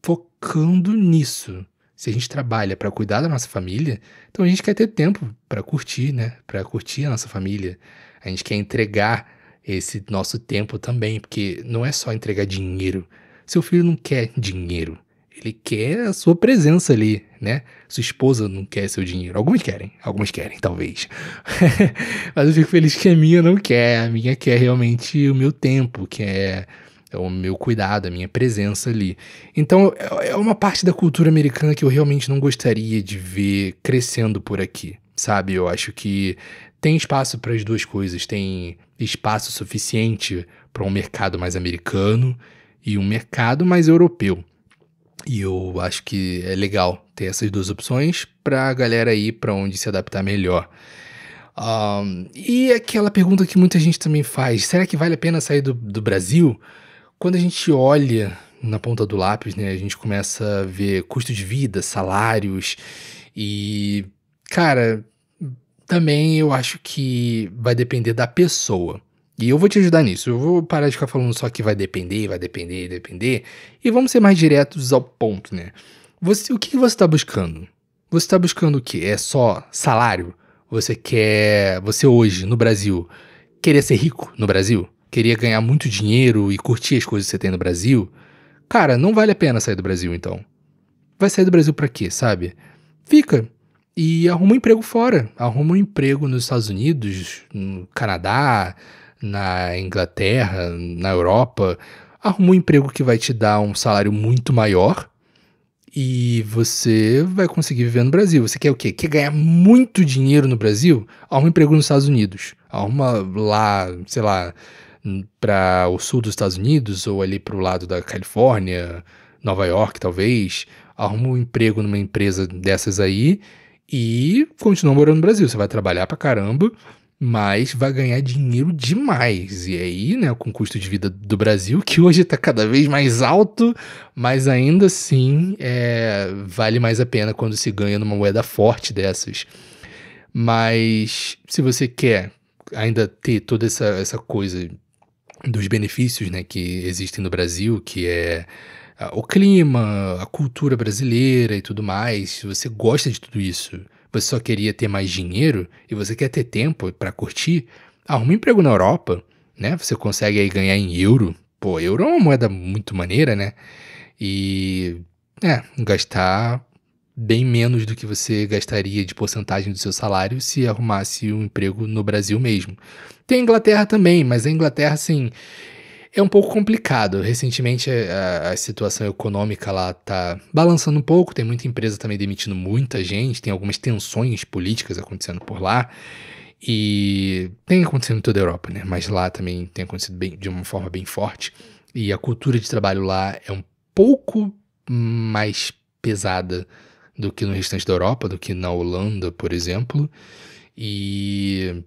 focando nisso. Se a gente trabalha para cuidar da nossa família, então a gente quer ter tempo para curtir, né? Para curtir a nossa família. A gente quer entregar esse nosso tempo também, porque não é só entregar dinheiro. Seu filho não quer dinheiro. Ele quer a sua presença ali, né? Sua esposa não quer seu dinheiro. Alguns querem, talvez. Mas eu fico feliz que a minha não quer. A minha quer realmente o meu tempo, que é o meu cuidado, a minha presença ali. Então, é uma parte da cultura americana que eu realmente não gostaria de ver crescendo por aqui, sabe? Eu acho que tem espaço para as duas coisas. Tem espaço suficiente para um mercado mais americano e um mercado mais europeu. E eu acho que é legal ter essas duas opções pra galera ir pra onde se adaptar melhor. E aquela pergunta que muita gente também faz, será que vale a pena sair do Brasil? Quando a gente olha na ponta do lápis, né, a gente começa a ver custo de vida, salários e, cara, também eu acho que vai depender da pessoa. E eu vou te ajudar nisso. Eu vou parar de ficar falando só que vai depender. E vamos ser mais diretos ao ponto, né? O que você está buscando? Você está buscando o quê? É só salário? Você hoje, no Brasil, queria ser rico no Brasil? Queria ganhar muito dinheiro e curtir as coisas que você tem no Brasil? Cara, não vale a pena sair do Brasil, então. Vai sair do Brasil pra quê, sabe? Fica e arruma um emprego fora. Arruma um emprego nos Estados Unidos, no Canadá, na Inglaterra, na Europa. Arruma um emprego que vai te dar um salário muito maior e você vai conseguir viver no Brasil. Você quer o quê? Quer ganhar muito dinheiro no Brasil? Arruma um emprego nos Estados Unidos. Arruma lá, sei lá, para o sul dos Estados Unidos ou ali pro lado da Califórnia, Nova York talvez. Arruma um emprego numa empresa dessas aí e continua morando no Brasil. Você vai trabalhar pra caramba, mas vai ganhar dinheiro demais. E aí, né, com o custo de vida do Brasil, que hoje está cada vez mais alto, mas ainda assim vale mais a pena quando se ganha numa moeda forte dessas. Mas se você quer ainda ter toda essa coisa dos benefícios, né, que existem no Brasil, que é o clima, a cultura brasileira e tudo mais, se você gosta de tudo isso, você só queria ter mais dinheiro e você quer ter tempo pra curtir, arruma um emprego na Europa, né? Você consegue aí ganhar em euro. Pô, euro é uma moeda muito maneira, né? E, gastar bem menos do que você gastaria de porcentagem do seu salário se arrumasse um emprego no Brasil mesmo. Tem a Inglaterra também, mas a Inglaterra, assim, é um pouco complicado. Recentemente a situação econômica lá tá balançando um pouco, tem muita empresa também demitindo muita gente, tem algumas tensões políticas acontecendo por lá, e tem acontecido em toda a Europa, né? Mas lá também tem acontecido de uma forma bem forte, e a cultura de trabalho lá é um pouco mais pesada do que no restante da Europa, do que na Holanda, por exemplo, e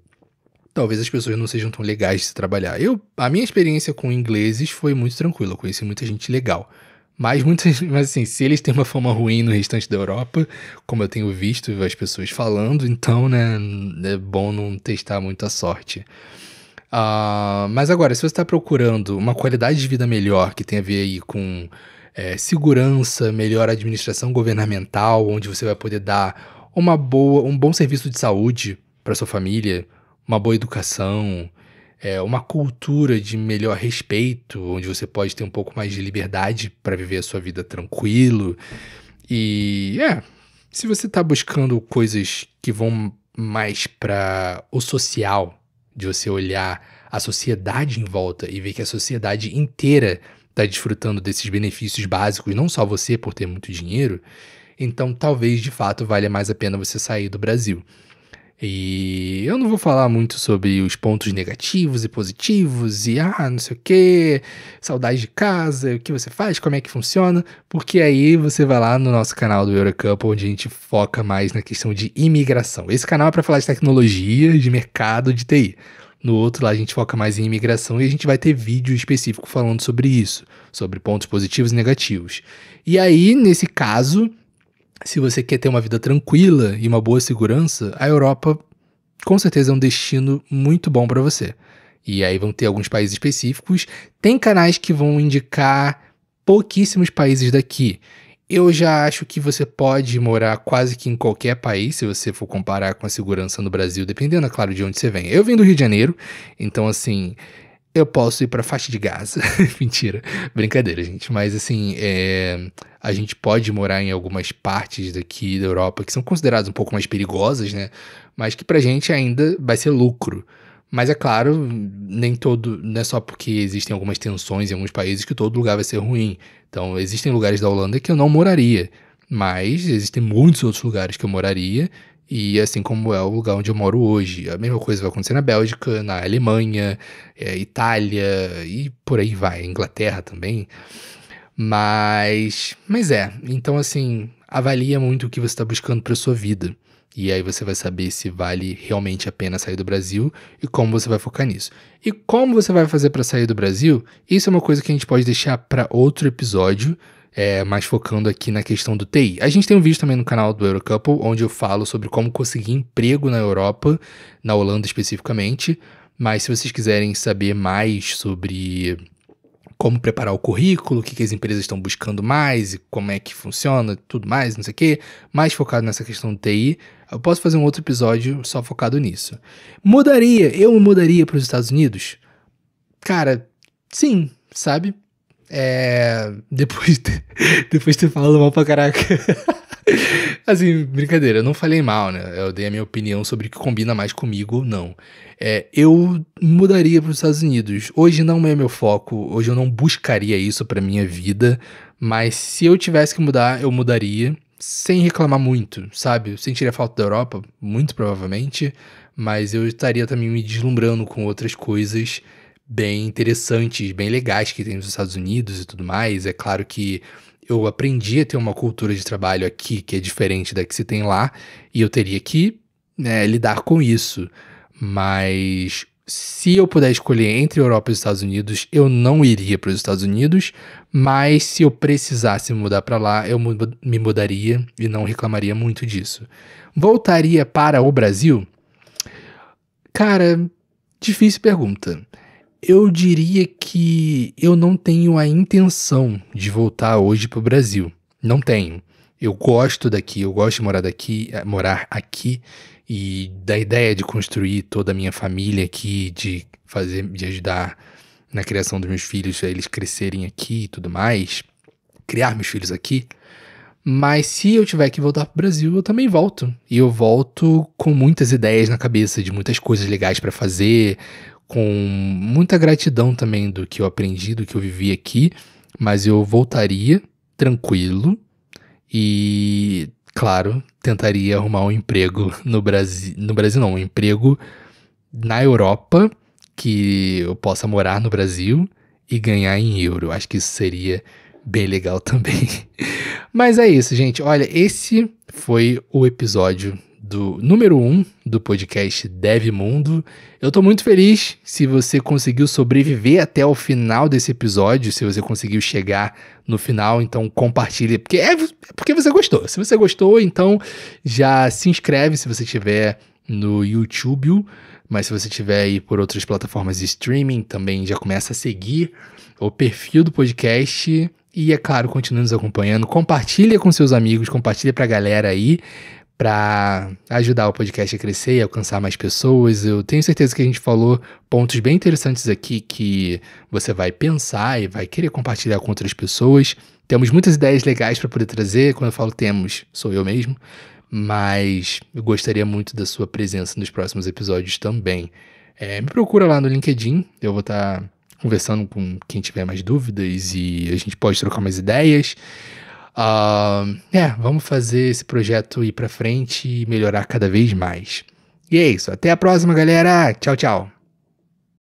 talvez as pessoas não sejam tão legais de se trabalhar. A minha experiência com ingleses foi muito tranquila, eu conheci muita gente legal. Mas assim, se eles têm uma fama ruim no restante da Europa, como eu tenho visto as pessoas falando, então, né, é bom não testar muito a sorte. Mas agora, se você está procurando uma qualidade de vida melhor, que tem a ver aí com segurança, melhor administração governamental, onde você vai poder dar um bom serviço de saúde para sua família, uma boa educação, uma cultura de melhor respeito, onde você pode ter um pouco mais de liberdade para viver a sua vida tranquilo. E, se você está buscando coisas que vão mais para o social, de você olhar a sociedade em volta e ver que a sociedade inteira está desfrutando desses benefícios básicos, não só você por ter muito dinheiro, então talvez de fato valha mais a pena você sair do Brasil. E eu não vou falar muito sobre os pontos negativos e positivos e não sei o que, saudade de casa, o que você faz, como é que funciona, porque aí você vai lá no nosso canal do Eurocouple, onde a gente foca mais na questão de imigração. Esse canal é para falar de tecnologia, de mercado, de TI. No outro lá a gente foca mais em imigração e a gente vai ter vídeo específico falando sobre isso, sobre pontos positivos e negativos. E aí, nesse caso, se você quer ter uma vida tranquila e uma boa segurança, a Europa com certeza é um destino muito bom para você. E aí vão ter alguns países específicos. Tem canais que vão indicar pouquíssimos países daqui. Eu já acho que você pode morar quase que em qualquer país, se você for comparar com a segurança no Brasil, dependendo, é claro, de onde você vem. Eu vim do Rio de Janeiro, então assim, eu posso ir pra faixa de Gaza. Mentira, brincadeira, gente. Mas assim, a gente pode morar em algumas partes daqui da Europa que são consideradas um pouco mais perigosas, né? Mas que pra gente ainda vai ser lucro. Mas é claro, não é só porque existem algumas tensões em alguns países que todo lugar vai ser ruim. Então, existem lugares da Holanda que eu não moraria, mas existem muitos outros lugares que eu moraria, e assim como é o lugar onde eu moro hoje. A mesma coisa vai acontecer na Bélgica, na Alemanha, Itália e por aí vai, Inglaterra também. Mas então assim, avalia muito o que você está buscando para sua vida. E aí você vai saber se vale realmente a pena sair do Brasil e como você vai focar nisso. E como você vai fazer para sair do Brasil, isso é uma coisa que a gente pode deixar para outro episódio, mais focando aqui na questão do TI. A gente tem um vídeo também no canal do Eurocouple, onde eu falo sobre como conseguir emprego na Europa, na Holanda especificamente. Mas se vocês quiserem saber mais sobre como preparar o currículo, o que as empresas estão buscando mais e como é que funciona, tudo mais, não sei o quê, mais focado nessa questão do TI, eu posso fazer um outro episódio só focado nisso. Eu me mudaria para os Estados Unidos? Cara, sim, sabe? Depois de ter falado mal pra caraca. Assim, brincadeira, eu não falei mal, né? Eu dei a minha opinião sobre o que combina mais comigo ou não. Eu mudaria para os Estados Unidos. Hoje não é meu foco, hoje eu não buscaria isso pra minha vida, mas se eu tivesse que mudar, eu mudaria sem reclamar muito, sabe? Eu sentiria falta da Europa, muito provavelmente, mas eu estaria também me deslumbrando com outras coisas bem interessantes, bem legais que tem nos Estados Unidos e tudo mais. É claro que eu aprendi a ter uma cultura de trabalho aqui que é diferente da que se tem lá, e eu teria que lidar com isso. Mas se eu puder escolher entre Europa e os Estados Unidos, eu não iria para os Estados Unidos, mas se eu precisasse mudar para lá, eu me mudaria e não reclamaria muito disso. Voltaria para o Brasil? Cara, difícil pergunta. Eu diria que eu não tenho a intenção de voltar hoje para o Brasil. Não tenho. Eu gosto daqui, eu gosto de morar aqui e da ideia de construir toda a minha família aqui, de ajudar na criação dos meus filhos, eles crescerem aqui e tudo mais, criar meus filhos aqui. Mas se eu tiver que voltar pro Brasil, eu também volto. E eu volto com muitas ideias na cabeça, de muitas coisas legais pra fazer, com muita gratidão também do que eu aprendi, do que eu vivi aqui. Mas eu voltaria tranquilo e, claro, tentaria arrumar um emprego no Brasil. No Brasil não, um emprego na Europa, que eu possa morar no Brasil e ganhar em euro. Acho que isso seria bem legal também. Mas é isso, gente. Olha, esse foi o episódio do número 1 do podcast Dev Mundo. Eu tô muito feliz se você conseguiu sobreviver até o final desse episódio, se você conseguiu chegar no final, então compartilha, porque você gostou. Se você gostou, então já se inscreve se você estiver no YouTube, mas se você estiver aí por outras plataformas de streaming, também já começa a seguir o perfil do podcast. E, é claro, continue nos acompanhando. Compartilha com seus amigos, compartilha pra galera aí, pra ajudar o podcast a crescer e alcançar mais pessoas. Eu tenho certeza que a gente falou pontos bem interessantes aqui que você vai pensar e vai querer compartilhar com outras pessoas. Temos muitas ideias legais para poder trazer. Quando eu falo temos, sou eu mesmo. Mas eu gostaria muito da sua presença nos próximos episódios também. Me procura lá no LinkedIn, eu vou estar conversando com quem tiver mais dúvidas e a gente pode trocar mais ideias. Vamos fazer esse projeto ir pra frente e melhorar cada vez mais. E é isso, até a próxima, galera. Tchau, tchau.